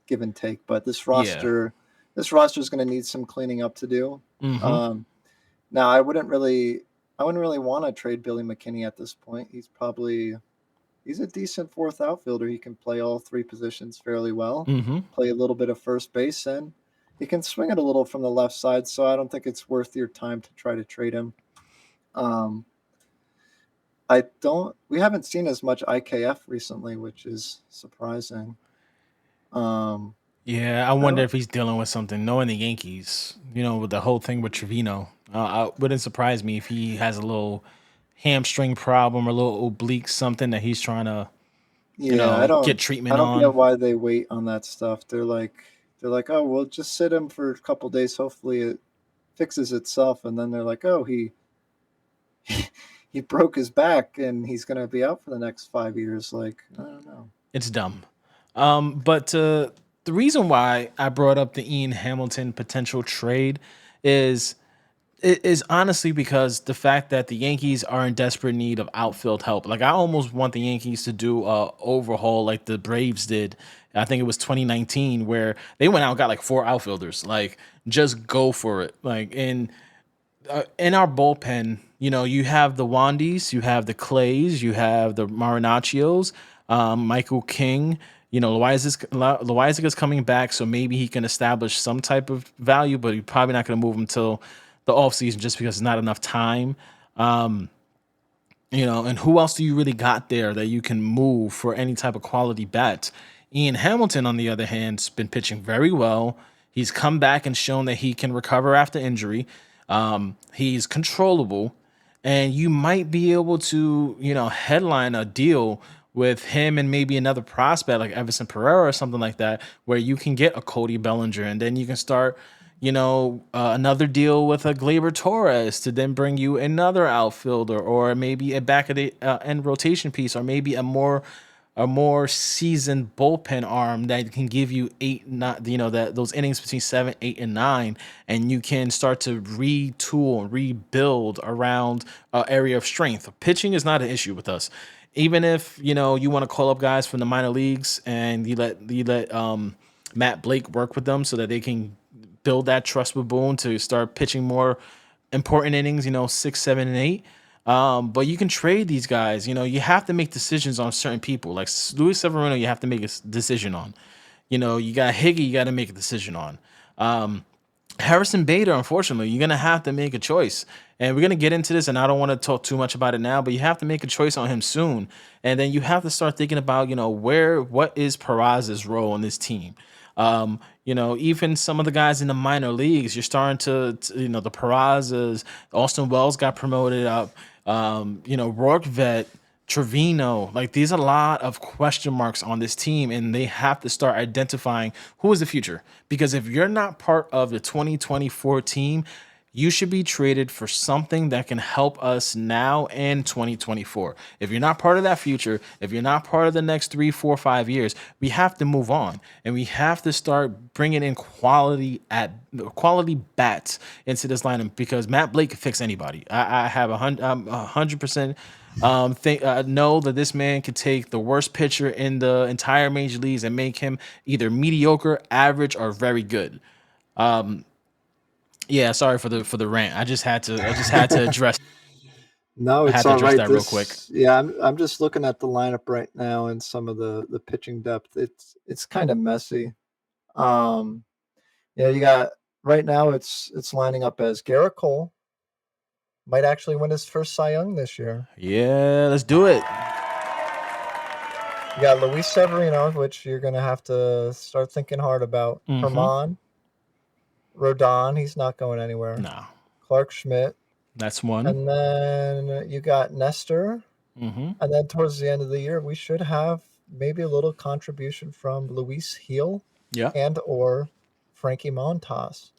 give and take. But Yeah. this roster is going to need some cleaning up to do. Mm-hmm. Um, now, I wouldn't really want to trade Billy McKinney at this point. He's a decent fourth outfielder. He can play all three positions fairly well, Mm-hmm. play a little bit of first base, and he can swing it a little from the left side. So I don't think it's worth your time to try to trade him. Um, I don't. We haven't seen as much IKF recently, which is surprising. Um, Yeah, I I wonder don't. if he's dealing with something. Knowing the Yankees, with the whole thing with Trevino, it wouldn't surprise me if he has a little hamstring problem or a little oblique something that he's trying to, Yeah, get I treatment don't get on. why they wait on that stuff. They're like, oh, we'll just sit him for a couple days. Hopefully, it fixes itself. And then they're like, oh, he broke his back and he's gonna be out for the next 5 years. Like, I don't know. It's dumb. But the reason why I brought up the Ian Hamilton potential trade is is honestly because the fact that the Yankees are in desperate need of outfield help. Like I almost want the Yankees to do a overhaul like the Braves did. I think it was 2019 where they went out and got like four outfielders. Like just go for it. Like in our bullpen, you have the Wandys, you have the Clays, you have the Marinaccios, Michael King. Loizaga is coming back, so maybe he can establish some type of value, but you're probably not going to move him till the offseason just because there's not enough time. And who else do you really got there that you can move for any type of quality bet? Ian Hamilton, on the other hand, has been pitching very well. He's come back and shown that he can recover after injury. He's controllable, and you might be able to, headline a deal with him and maybe another prospect like Everson Pereira or something like that, where you can get a Cody Bellinger, and then you can start another deal with a Gleyber Torres to then bring you another outfielder, or maybe a back of the end rotation piece, or maybe a more seasoned bullpen arm that can give you eight, not that those innings between 7, 8, and 9, and you can start to retool and rebuild around an area of strength. Pitching is not an issue with us. Even if you want to call up guys from the minor leagues and you let Matt Blake work with them so that they can build that trust with Boone to start pitching more important innings, 6, 7, and 8. But you can trade these guys. You have to make decisions on certain people. Like Luis Severino, you have to make a decision on. You got Higgy, you got to make a decision on. Harrison Bader, unfortunately, you're gonna have to make a choice, and we're gonna get into this. And I don't want to talk too much about it now, but you have to make a choice on him soon, and then you have to start thinking about what is Peraza's role in this team. Even some of the guys in the minor leagues, you're starting the Perazas, Austin Wells got promoted up, Rourke Vet, Trevino, like these are a lot of question marks on this team, and they have to start identifying who is the future. Because if you're not part of the 2024 team, you should be traded for something that can help us now and 2024. If you're not part of that future, if you're not part of the next 3, 4, 5 years, we have to move on, and we have to start bringing in quality bats into this lineup because Matt Blake can fix anybody. I have 100% know that this man could take the worst pitcher in the entire major leagues and make him either mediocre, average, or very good. Yeah, sorry for the rant. I just had to address No, I it's had to all address right. that real quick. I'm just looking at the lineup right now and some of the pitching depth. It's kind of messy. Um, you got right now. It's lining up as Garrett Cole might actually win his first Cy Young this year. Yeah, let's do it. You got Luis Severino, which you're gonna have to start thinking hard about. Mm-hmm. Herman, Rodon, he's not going anywhere. No, Clark Schmidt, that's one. and then you got Nestor. Mm-hmm. And then towards the end of the year, we should have maybe a little contribution from Luis Heel Yeah. and or Frankie Montas.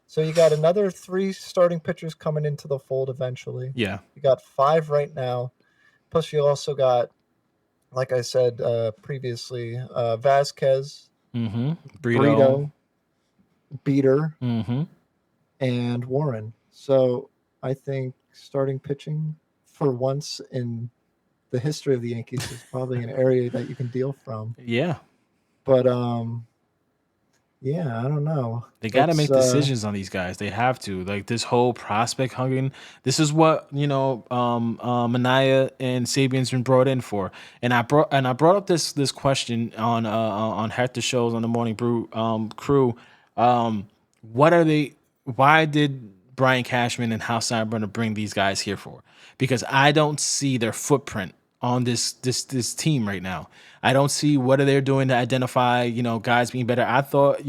So you got another 3 starting pitchers coming into the fold eventually. Yeah. You got 5 right now. Plus you also got, like I said previously, Vasquez, Mm-hmm. Brito. Brito, Beater, Mm-hmm. and Warren. So I think starting pitching for once in the history of the Yankees is probably an area that you can deal from. Yeah. But yeah, I don't know. They got to It's make decisions on these guys. They have to. Like this whole prospect hugging. This is what Mania and Sabian's been brought in for. And I brought up this question on Hector shows on the Morning Brew crew. What are they? Why did Brian Cashman and House Steinbrenner bring these guys here for? Because I don't see their footprint on this team right now. I don't see what are they doing to identify guys being better. I thought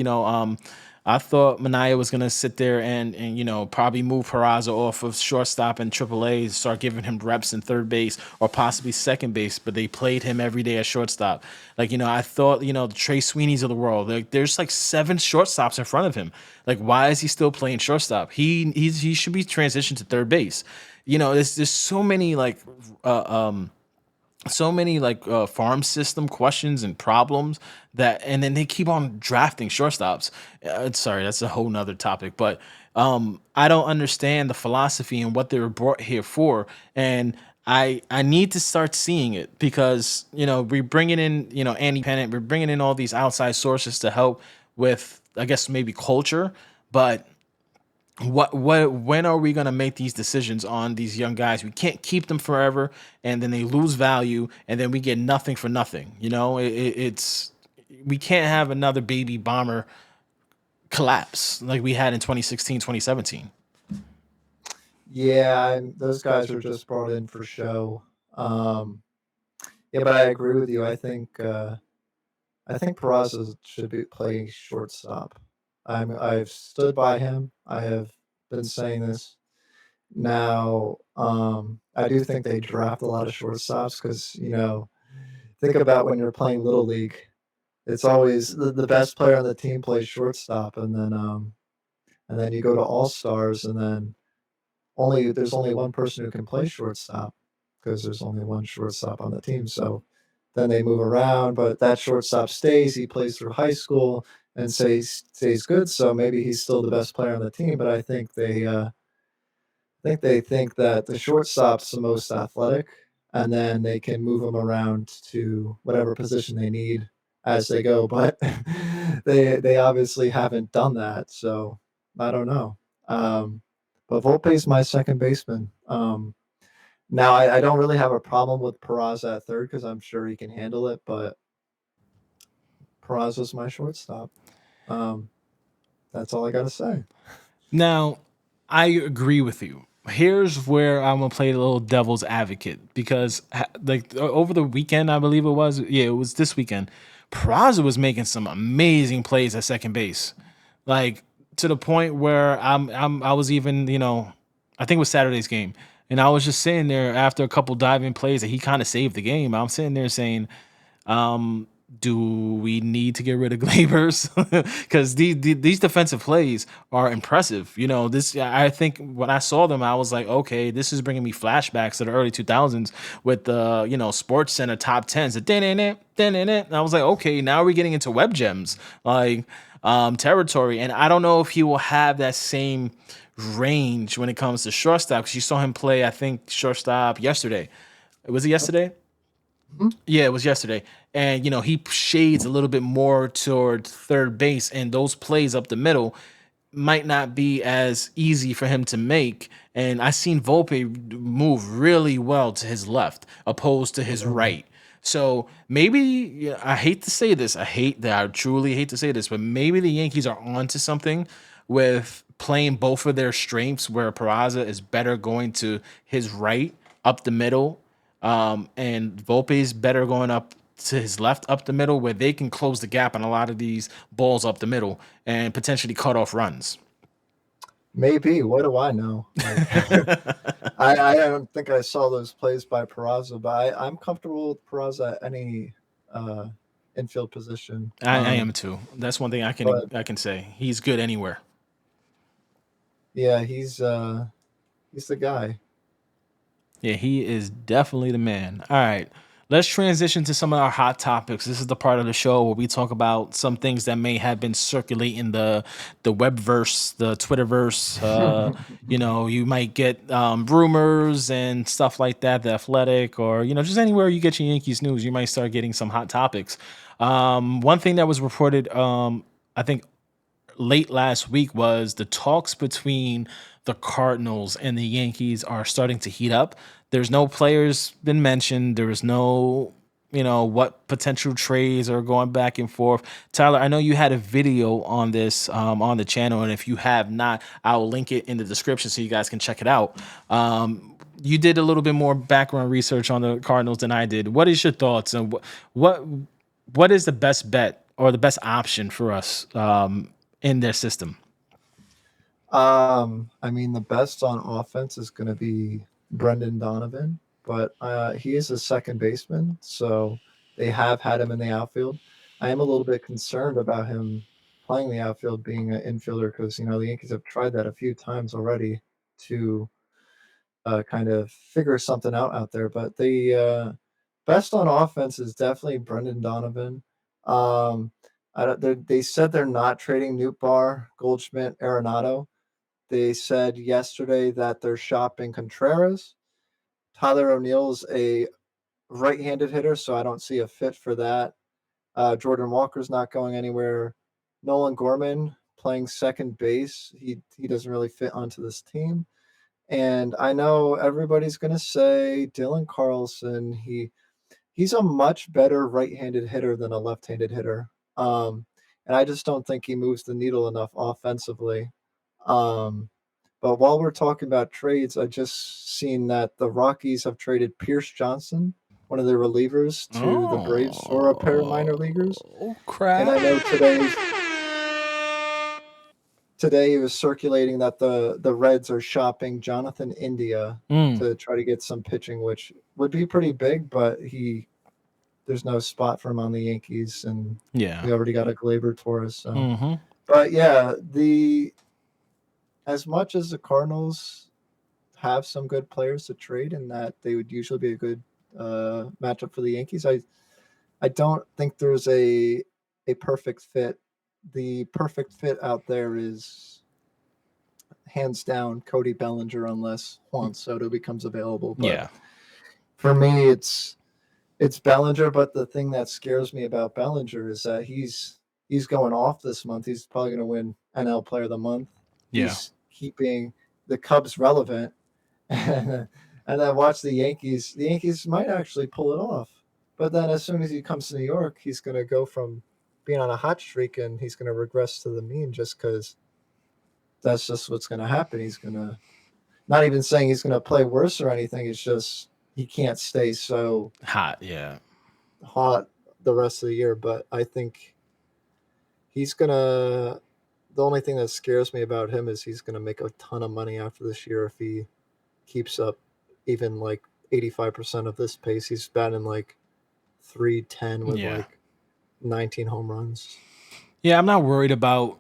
Mania was gonna sit there and probably move Peraza off of shortstop and AAA, start giving him reps in third base or possibly second base, but they played him every day at shortstop. Like I thought the Trey Sweeney's of the world. Like there's like 7 shortstops in front of him. Like why is he still playing shortstop? He should be transitioned to third base. There's so many farm system questions and problems and then they keep on drafting shortstops. Sorry, that's a whole nother topic, but I don't understand the philosophy and what they were brought here for. And I need to start seeing it because we're bringing in Andy Pennant, we're bringing in all these outside sources to help with, I guess, maybe culture. But when are we going to make these decisions on these young guys? We can't keep them forever and then they lose value and then we get nothing for nothing. It's we can't have another baby bomber collapse like we had in 2016, 2017. yeah, those guys are just brought in for show. Um, yeah, but I agree with you. I think Peraza should be playing shortstop. I've stood by him. I have been saying this. Now, I do think they draft a lot of shortstops because think about when you're playing little league. It's always the best player on the team plays shortstop, and then you go to all stars, and then there's only one person who can play shortstop because there's only one shortstop on the team. So then they move around, but that shortstop stays. He plays through high school and stays good. So maybe he's still the best player on the team. But I think they think that the shortstop's the most athletic, and then they can move him around to whatever position they need as they go. But they obviously haven't done that, so I don't know. Um, but Volpe's my second baseman. Now I don't really have a problem with Peraza at third because I'm sure he can handle it, but Peraza's my shortstop. Um, that's all I got to say. Now, I agree with you. Here's where I'm gonna play the little devil's advocate because, like, over the weekend, I believe it was. Yeah, it was this weekend. Peraza was making some amazing plays at second base, like to the point where I was even, I think it was Saturday's game, and I was just sitting there after a couple diving plays that he kind of saved the game. I'm sitting there saying, do we need to get rid of Glabers? Because these defensive plays are impressive. This I think when I saw them, I was like, okay, this is bringing me flashbacks to the early 2000s with the Sports Center top tens. And I was like, okay, now we're getting into web gems like territory, and I don't know if he will have that same range when it comes to shortstop. Because you saw him play, I think, shortstop yesterday. Was it yesterday? Mhm. Yeah, it was yesterday. And he shades a little bit more toward third base, and those plays up the middle might not be as easy for him to make. And I seen Volpe move really well to his left, opposed to his Yeah. right. So maybe, yeah, I hate to say this. I truly hate to say this, but maybe the Yankees are onto something with playing both of their strengths, where Peraza is better going to his right up the middle, and Volpe's better going up to his left up the middle, where they can close the gap on a lot of these balls up the middle and potentially cut off runs. Maybe. What do I know? Like, I don't think I saw those plays by Peraza, but I'm comfortable with Peraza at uh, infield position. I am too. That's one thing But I can say. He's good anywhere. yeah, he's the guy. Yeah, he is definitely the man. All right. Let's transition to some of our hot topics. This is the part of the show where we talk about some things that may have been circulating the webverse, the Twitterverse. You might get rumors and stuff like that, the Athletic, or just anywhere you get your Yankees news, you might start getting some hot topics. One thing that was reported, I think late last week, was the talks between the Cardinals and the Yankees are starting to heat up. There's no players been mentioned. There is no, what potential trades are going back and forth. Tyler, I know you had a video on this on the channel, and if you have not, I'll link it in the description so you guys can check it out. You did a little bit more background research on the Cardinals than I did. What is your thoughts, and what what is the best bet or the best option for us in their system? I mean, the best on offense is going to be Brendan Donovan, but he is a second baseman, so they have had him in the outfield. I am a little bit concerned about him playing the outfield, being an infielder, because the Yankees have tried that a few times already to kind of figure something out there. But the best on offense is definitely Brendan Donovan. Um, they said they're not trading Nootbaar, Goldschmidt, Arenado. They said yesterday that they're shopping Contreras. Tyler O'Neill's a right-handed hitter, so I don't see a fit for that. Jordan Walker's not going anywhere. Nolan Gorman playing second base. He doesn't really fit onto this team. And I know everybody's going to say Dylan Carlson. He's a much better right-handed hitter than a left-handed hitter. And I just don't think he moves the needle enough offensively. Um, but while we're talking about trades, I just seen that the Rockies have traded Pierce Johnson, one of their relievers, to the Braves for a pair of minor leaguers. Oh And crap! I know today it was circulating that the Reds are shopping Jonathan India Mm, to try to get some pitching, which would be pretty big, but there's no spot for him on the Yankees, and yeah. we already got a Glaber Torres. So, Hmm. but yeah, the as much as the Cardinals have some good players to trade, and that they would usually be a good matchup for the Yankees, I don't think there's a perfect fit. The perfect fit out there is hands down Cody Bellinger, unless Juan Soto becomes available. But Yeah. for me, it's Bellinger. But the thing that scares me about Bellinger is that he's going off this month. He's probably going to win NL Player of the Month. Yeah. He's keeping the Cubs relevant, and then watch the Yankees. The Yankees might actually pull it off. But then as soon as he comes to New York, he's going to go from being on a hot streak and he's going to regress to the mean just because that's just what's going to happen. He's going to, not even saying he's going to play worse or anything. It's just he can't stay so Hot. Yeah. hot the rest of the year. But I think he's going to, the only thing that scares me about him is he's going to make a ton of money after this year if he keeps up even like 85% of this pace. He's batting like 310 with Yeah. like 19 home runs. Yeah. I'm not worried about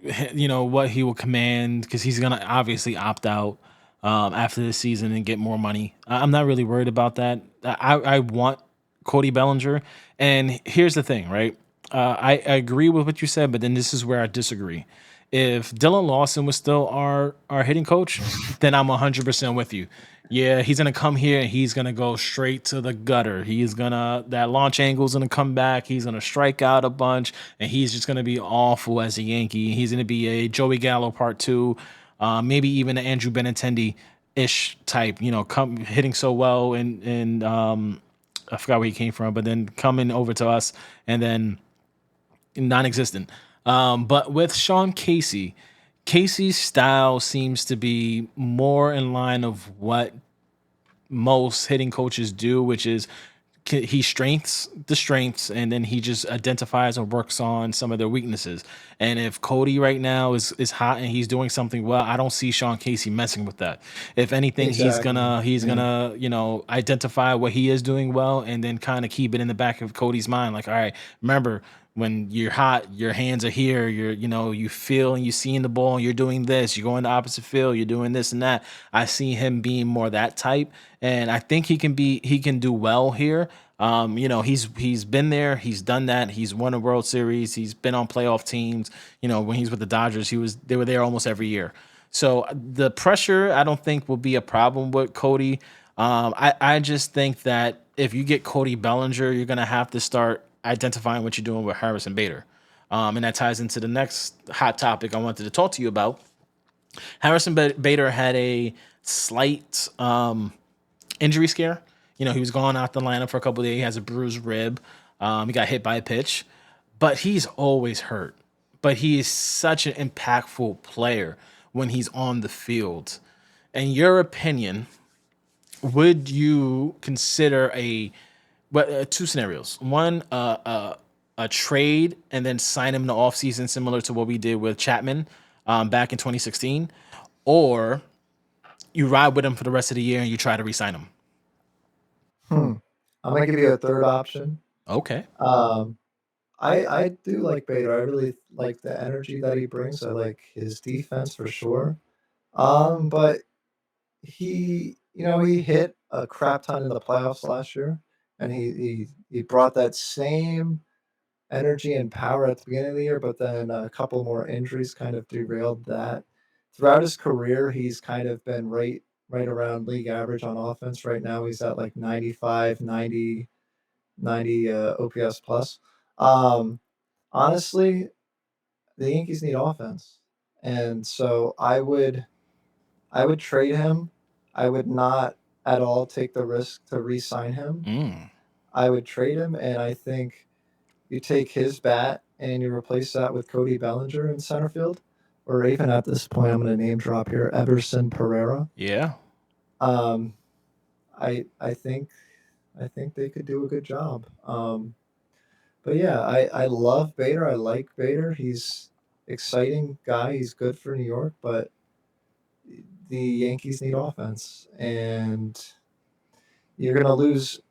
what he will command because he's gonna obviously opt out after this season and get more money. I'm not really worried about that. I want Cody Bellinger, and here's the thing, right? I agree with what you said, but then this is where I disagree. If Dylan Lawson was still our hitting coach, then I'm 100% with you. Yeah, he's gonna come here and he's gonna go straight to the gutter. He's gonna that launch angle's gonna come back. He's gonna strike out a bunch, and he's just gonna be awful as a Yankee. He's gonna be a Joey Gallo part two, maybe even an Andrew Benintendi ish type. Come hitting so well and I forgot where he came from, but then coming over to us and then non-existent. But with Sean Casey, Casey's style seems to be more in line of what most hitting coaches do, which is he strengths the strengths, and then he just identifies and works on some of their weaknesses. And if Cody right now is hot and he's doing something well, I don't see Sean Casey messing with that. If anything, Exactly. he's Yeah. gonna identify what he is doing well, and then kind of keep it in the back of Cody's mind, like, all right, remember, when you're hot, your hands are here. You feel and you see in the ball, and you're doing this. You go in the opposite field, you're doing this and that. I see him being more that type, and I think he can do well here. He's been there, he's done that, he's won a World Series, he's been on playoff teams. When he's with the Dodgers, they were there almost every year. So the pressure, I don't think will be a problem with Cody. I just think that if you get Cody Bellinger, you're gonna have to start identifying what you're doing with Harrison Bader. And that ties into the next hot topic I wanted to talk to you about. Harrison Bader had a slight injury scare. He was gone out the lineup for a couple of days. He has a bruised rib. He got hit by a pitch, but he's always hurt. But he is such an impactful player when he's on the field. In your opinion, would you consider two scenarios? One, a trade and then sign him in the offseason, similar to what we did with Chapman back in 2016, or you ride with him for the rest of the year and you try to re-sign him. Hmm. I'm gonna give you a third option. Okay. Um, I do like Bader. I really like the energy that he brings. I like his defense for sure. But he hit a crap ton in the playoffs last year, and he brought that same energy and power at the beginning of the year, but then a couple more injuries kind of derailed that. Throughout his career, he's kind of been right around league average on offense. Right now, he's at like 95, 90 OPS plus. Um, Honestly, the Yankees need offense, and so I would trade him. I would not at all take the risk to re-sign him. Mm. I would trade him, and I think you take his bat and you replace that with Cody Bellinger in center field, or even at this point, I'm going to name drop here, Everson Pereira. Yeah. Um, I think they could do a good job. But yeah, I love Bader. I like Bader. He's exciting guy. He's good for New York, but the Yankees need offense, and you're going to lose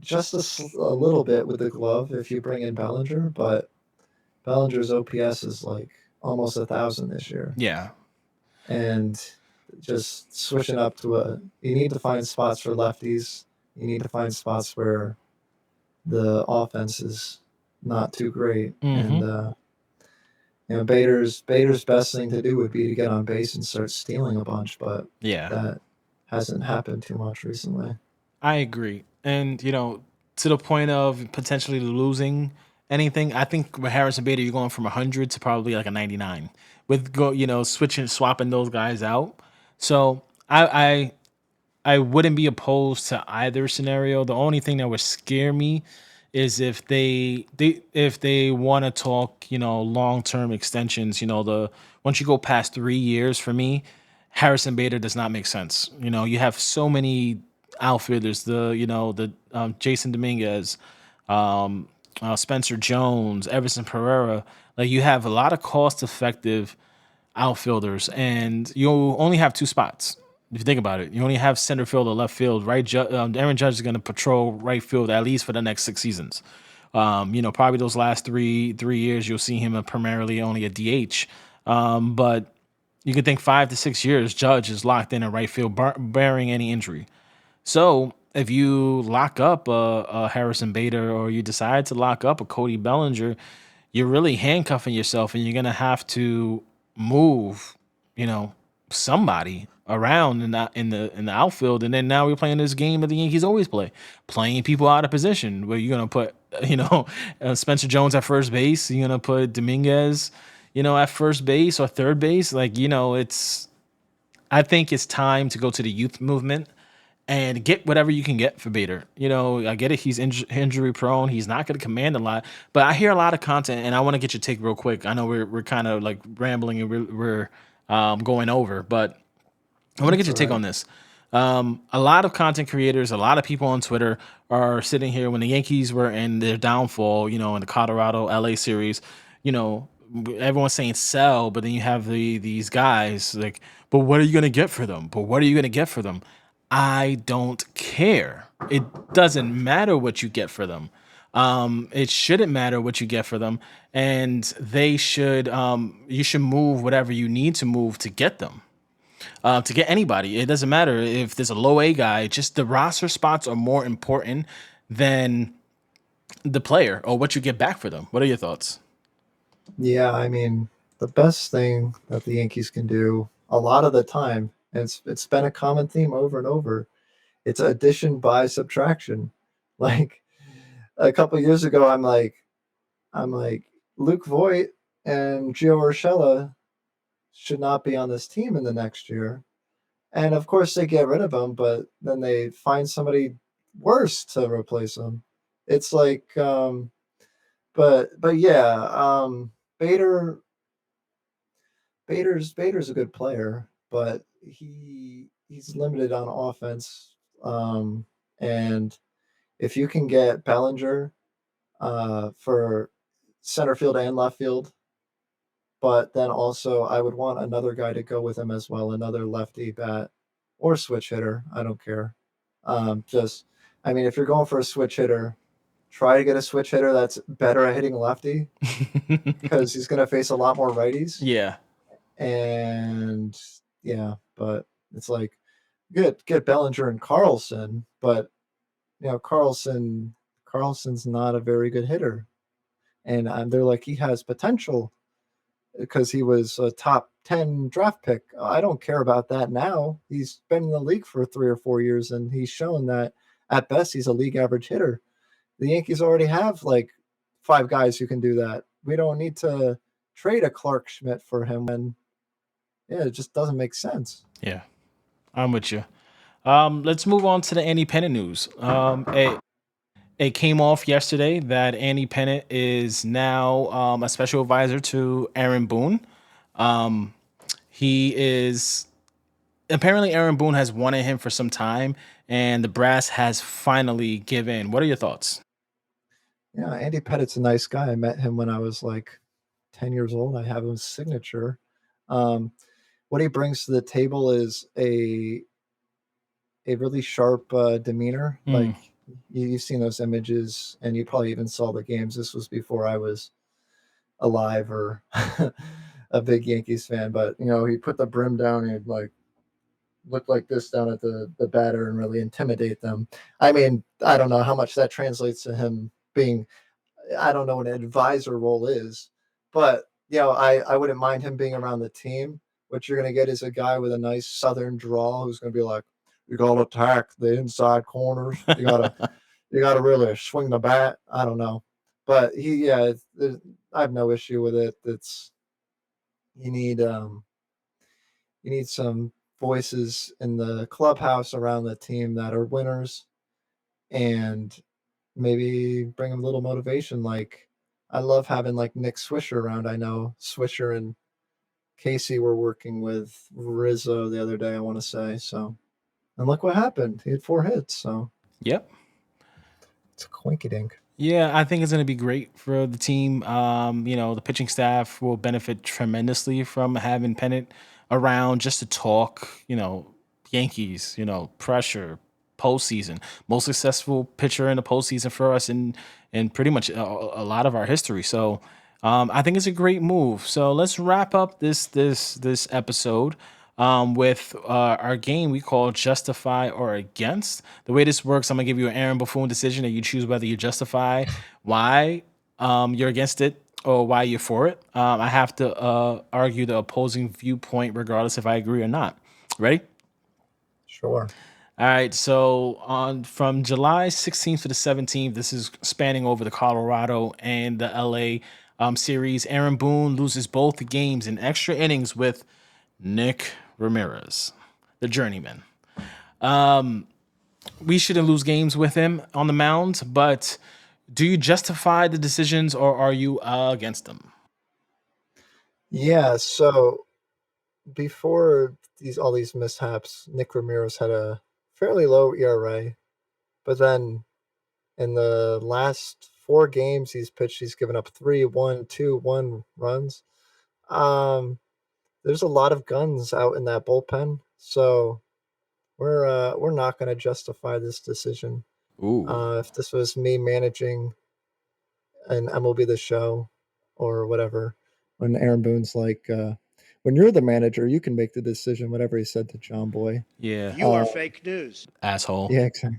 just a little bit with the glove if you bring in Bellinger, but Bellinger's OPS is like almost 1,000 this year, Yeah. and just switching up to you need to find spots for lefties. You need to find spots where the offense is not too great, Mm-hmm. and Bader's best thing to do would be to get on base and start stealing a bunch, but Yeah. that hasn't happened too much recently. I agree. And, to the point of potentially losing anything, I think with Harrison Bader, you're going from 100 to probably like a 99 with swapping those guys out. So I wouldn't be opposed to either scenario. The only thing that would scare me is if they want to talk, long term extensions. The Once you go past 3 years, for me, Harrison Bader does not make sense. You have so many outfielders. The Jason Dominguez, Spencer Jones, Everson Pereira. Like, you have a lot of cost effective outfielders, and you only have two spots. If you think about it, you only have center field or left field. Right, Aaron Judge is going to patrol right field at least for the next 6 seasons. Probably those last three years, you'll see him primarily only a DH. But you could think 5 to 6 years, Judge is locked in right field, barring any injury. So if you lock up a Harrison Bader, or you decide to lock up a Cody Bellinger, you're really handcuffing yourself, and you're gonna have to move, you know, somebody around in the outfield. And then now we're playing this game that the Yankees always play, playing people out of position, where you're gonna put, Spencer Jones at first base, you're gonna put Dominguez, at first base or third base. Like, it's I think it's time to go to the youth movement and get whatever you can get for Bader. I get it. He's injury prone. He's not going to command a lot, but I hear a lot of content, and I want to get your take real quick. I know we're kind of like rambling, and we're going over, but I want to get That's your all take on right. this. A lot of content creators, a lot of people on Twitter are sitting here when the Yankees were in their downfall, in the Colorado LA series, you know, everyone's saying sell, but then you have these guys like, but what are you going to get for them? But what are you going to get for them? I don't care. It doesn't matter what you get for them. It shouldn't matter what you get for them, and they should. You should move whatever you need to move to get them, to get anybody. It doesn't matter if there's a low A guy. Just the roster spots are more important than the player or what you get back for them. What are your thoughts? Yeah, I mean, the best thing that the Yankees can do a lot of the time, and it's been a common theme over and over, it's addition by subtraction. Like a couple years ago, I'm like Luke Voigt and Gio Urshela should not be on this team in the next year. And of course, they get rid of him, but then they find somebody worse to replace him. It's like, but yeah, Bader Bader's a good player, but he's limited on offense. And if you can get Bellinger for center field and left field, but then also I would want another guy to go with him as well, another lefty bat or switch hitter. I don't care. Just, I mean, if you're going for a switch hitter, try to get a switch hitter that's better at hitting lefty because he's going to face a lot more righties. Yeah. And yeah, but it's like get Bellinger and Carlson, but Carlson's not a very good hitter, and they're like he has potential because he was a top 10 draft pick. I don't care about that now. He's been in the league for 3 or 4 years, and he's shown that at best he's a league average hitter. The Yankees already have like 5 guys who can do that. We don't need to trade a Clark Schmidt for him when yeah, it just doesn't make sense. Yeah, I'm with you. Let's move on to the Andy Pennant news. It came off yesterday that Andy Pennant is now a special advisor to Aaron Boone. He is apparently Aaron Boone has wanted him for some time, and the brass has finally given. What are your thoughts? Yeah, Andy Pettit's a nice guy. I met him when I was like 10 years old. I have his signature. Um, what he brings to the table is a really sharp demeanor. Mm, Like you've seen those images, and you probably even saw the games. This was before I was alive or a big Yankees fan. But he put the brim down and like look like this down at the batter and really intimidate them. I mean, I don't know how much that translates to him being. I don't know what an advisor role is, but I wouldn't mind him being around the team. What you're going to get is a guy with a nice Southern drawl who's going to be like, "You got to attack the inside corners. You got to really swing the bat." I don't know, but I have no issue with it. It's you need you need some voices in the clubhouse around the team that are winners, and maybe bring a little motivation. Like I love having like Nick Swisher around. I know Swisher and Casey were working with Rizzo the other day, I want to say. So, and look what happened. He had 4 hits. So yep. it's a quinky dink. Yeah, I think it's going to be great for the team. The pitching staff will benefit tremendously from having Pennant around just to talk, Yankees, pressure, postseason. Most successful pitcher in the postseason for us in pretty much a lot of our history. So I think it's a great move. So let's wrap up this episode with our game we call Justify or Against. The way this works, I'm gonna give you an Aaron Buffoon decision, and you choose whether you justify why you're against it or why you're for it. I have to argue the opposing viewpoint, regardless if I agree or not. Ready? Sure. All right. So on from July 16th to the 17th, this is spanning over the Colorado and the LA series. Aaron Boone loses both games in extra innings with Nick Ramirez, the journeyman. We shouldn't lose games with him on the mound, but do you justify the decisions or are you against them? Yeah. So before these all these mishaps, Nick Ramirez had a fairly low ERA, but then in the last 4 games he's pitched, he's given up 3, 1, 2, 1 runs. Um, there's a lot of guns out in that bullpen, so we're not going to justify this decision. Ooh. If this was me managing an MLB The Show or whatever, when Aaron Boone's like, when you're the manager, you can make the decision. Whatever he said to John Boy. Yeah. You are fake news. Asshole. Yeah, exactly.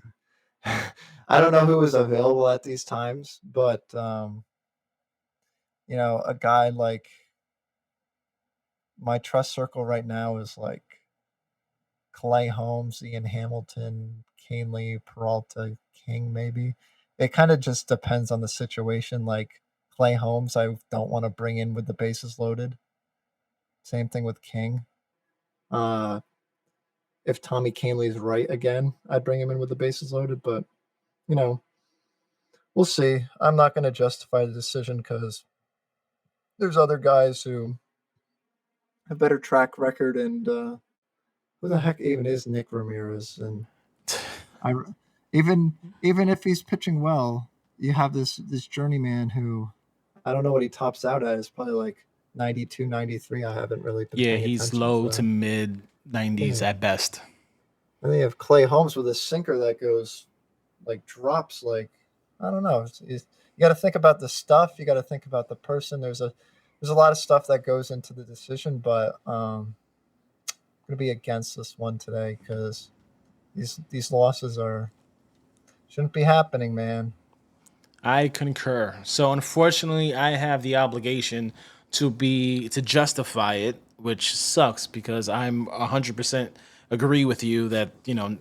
I don't know who was available at these times, but a guy like my trust circle right now is like Clay Holmes, Ian Hamilton, Canely, Peralta, King, maybe. It kind of just depends on the situation. Like Clay Holmes, I don't want to bring in with the bases loaded. Same thing with King. If Tommy Canley's right again, I'd bring him in with the bases loaded, but you know, we'll see. I'm not going to justify the decision because there's other guys who have better track record, and who the heck even is Nick Ramirez? And I even if he's pitching well, you have this journeyman who I don't know what he tops out at. It's probably like 92, 93. I haven't really been Yeah, paying he's attention low to to. mid 90s Yeah. at best. And then you have Clay Holmes with a sinker that goes like drops like I don't know. You got to think about the stuff. You got to think about the person. There's a lot of stuff that goes into the decision, but I'm gonna be against this one today because these losses shouldn't be happening, man. I concur. So unfortunately, I have the obligation to justify it, which sucks because I'm 100% agree with you that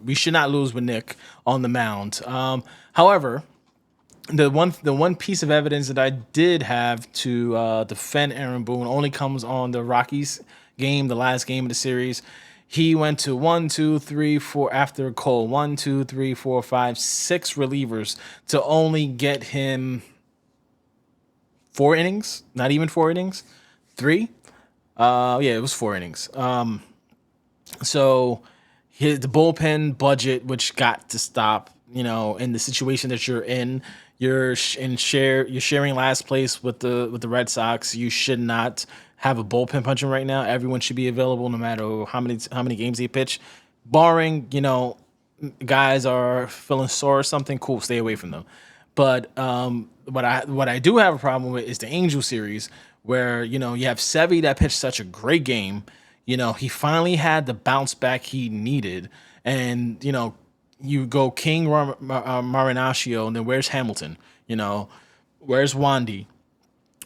we should not lose with Nick on the mound. However, the one piece of evidence that I did have to defend Aaron Boone only comes on the Rockies game, the last game of the series. He went to 1, 2, 3, 4 after Cole. 1, 2, 3, 4, 5, 6 relievers to only get him 4 innings. Not even 4 innings. Three. Yeah, it was 4 innings. So the bullpen budget, which got to stop, in the situation that you're in, you're sharing last place with the Red Sox. You should not have a bullpen punching right now. Everyone should be available no matter how many games they pitch, barring guys are feeling sore or something. Cool, stay away from them. But what I do have a problem with is the Angel series, where you have Sevy that pitched such a great game. He finally had the bounce back he needed, and you go King Marinaccio, and then where's Hamilton? Where's Wandy?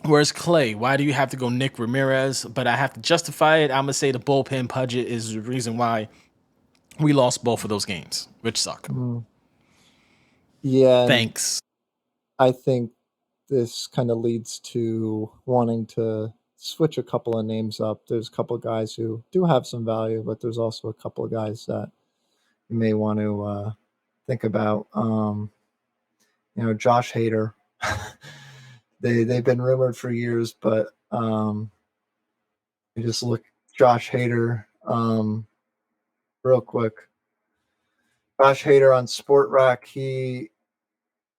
Where's Clay? Why do you have to go Nick Ramirez? But I have to justify it. I'm gonna say the bullpen budget is the reason why we lost both of those games, which suck. Mm. Yeah, and Thanks. I think this kind of leads to wanting to switch a couple of names up. There's a couple of guys who do have some value, but there's also a couple of guys that you may want to think about. Josh Hader. They've been rumored for years, but you just look Josh Hader real quick. Josh Hader on Sport Rack, he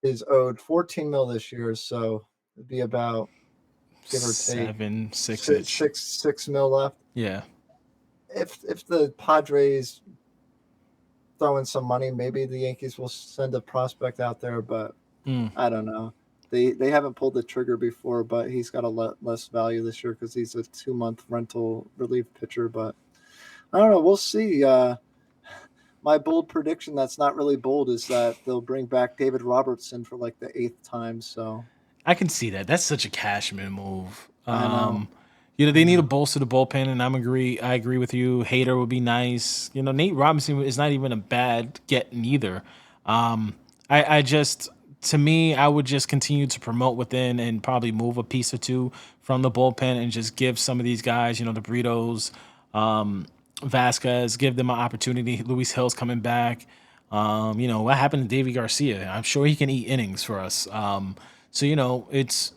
is owed 14 mil this year, so it'd be about give or take 7, 6 six, ish. 6 mil left. Yeah. If the Padres throw in some money, maybe the Yankees will send a prospect out there, but I don't know. They haven't pulled the trigger before, but he's got a lot less value this year because he's a 2-month rental relief pitcher. But I don't know. We'll see. My bold prediction that's not really bold is that they'll bring back David Robertson for like the 8th time. So I can see that. That's such a Cashman move. I know. They need to bolster the bullpen, and I agree with you. Hater would be nice. Nate Robinson is not even a bad get neither. I just, to me, I would just continue to promote within and probably move a piece or two from the bullpen and just give some of these guys, the Britos, Vasquez, give them an opportunity. Luis Hill's coming back. What happened to Davy Garcia? I'm sure he can eat innings for us. So it's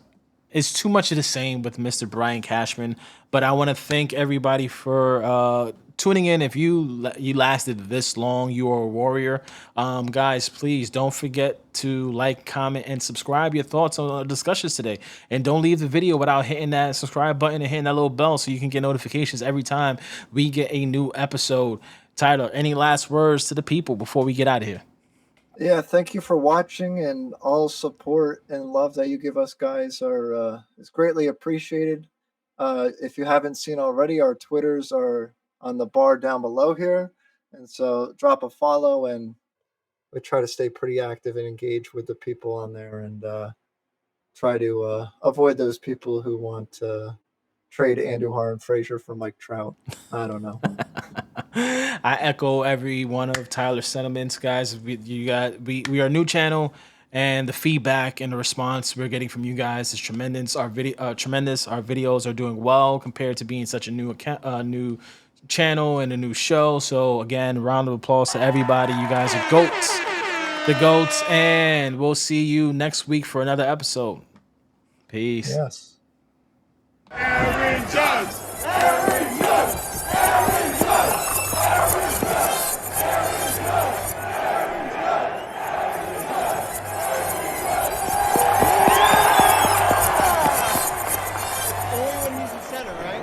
it's too much of the same with Mr. Brian Cashman. But I want to thank everybody for tuning in. If you lasted this long, you are a warrior. Guys, please don't forget to like, comment, and subscribe your thoughts on our discussions today. And don't leave the video without hitting that subscribe button and hitting that little bell so you can get notifications every time we get a new episode. Tyler, any last words to the people before we get out of here? Yeah, thank you for watching, and all support and love that you give us, guys, are is greatly appreciated. If you haven't seen already, our Twitters are on the bar down below here, and so drop a follow, and we try to stay pretty active and engage with the people on there, and try to avoid those people who want to trade Andujar and Frazier for Mike Trout. I don't know. I echo every one of Tyler's sentiments, guys. We are a new channel, and the feedback and the response we're getting from you guys is tremendous. Our videos are doing well compared to being such a new channel and a new show. So again, round of applause to everybody. You guys are goats, the goats, and we'll see you next week for another episode. Peace. Yes. Aaron Judge! Aaron Judge! Aaron Judge! Only when he's in center, right?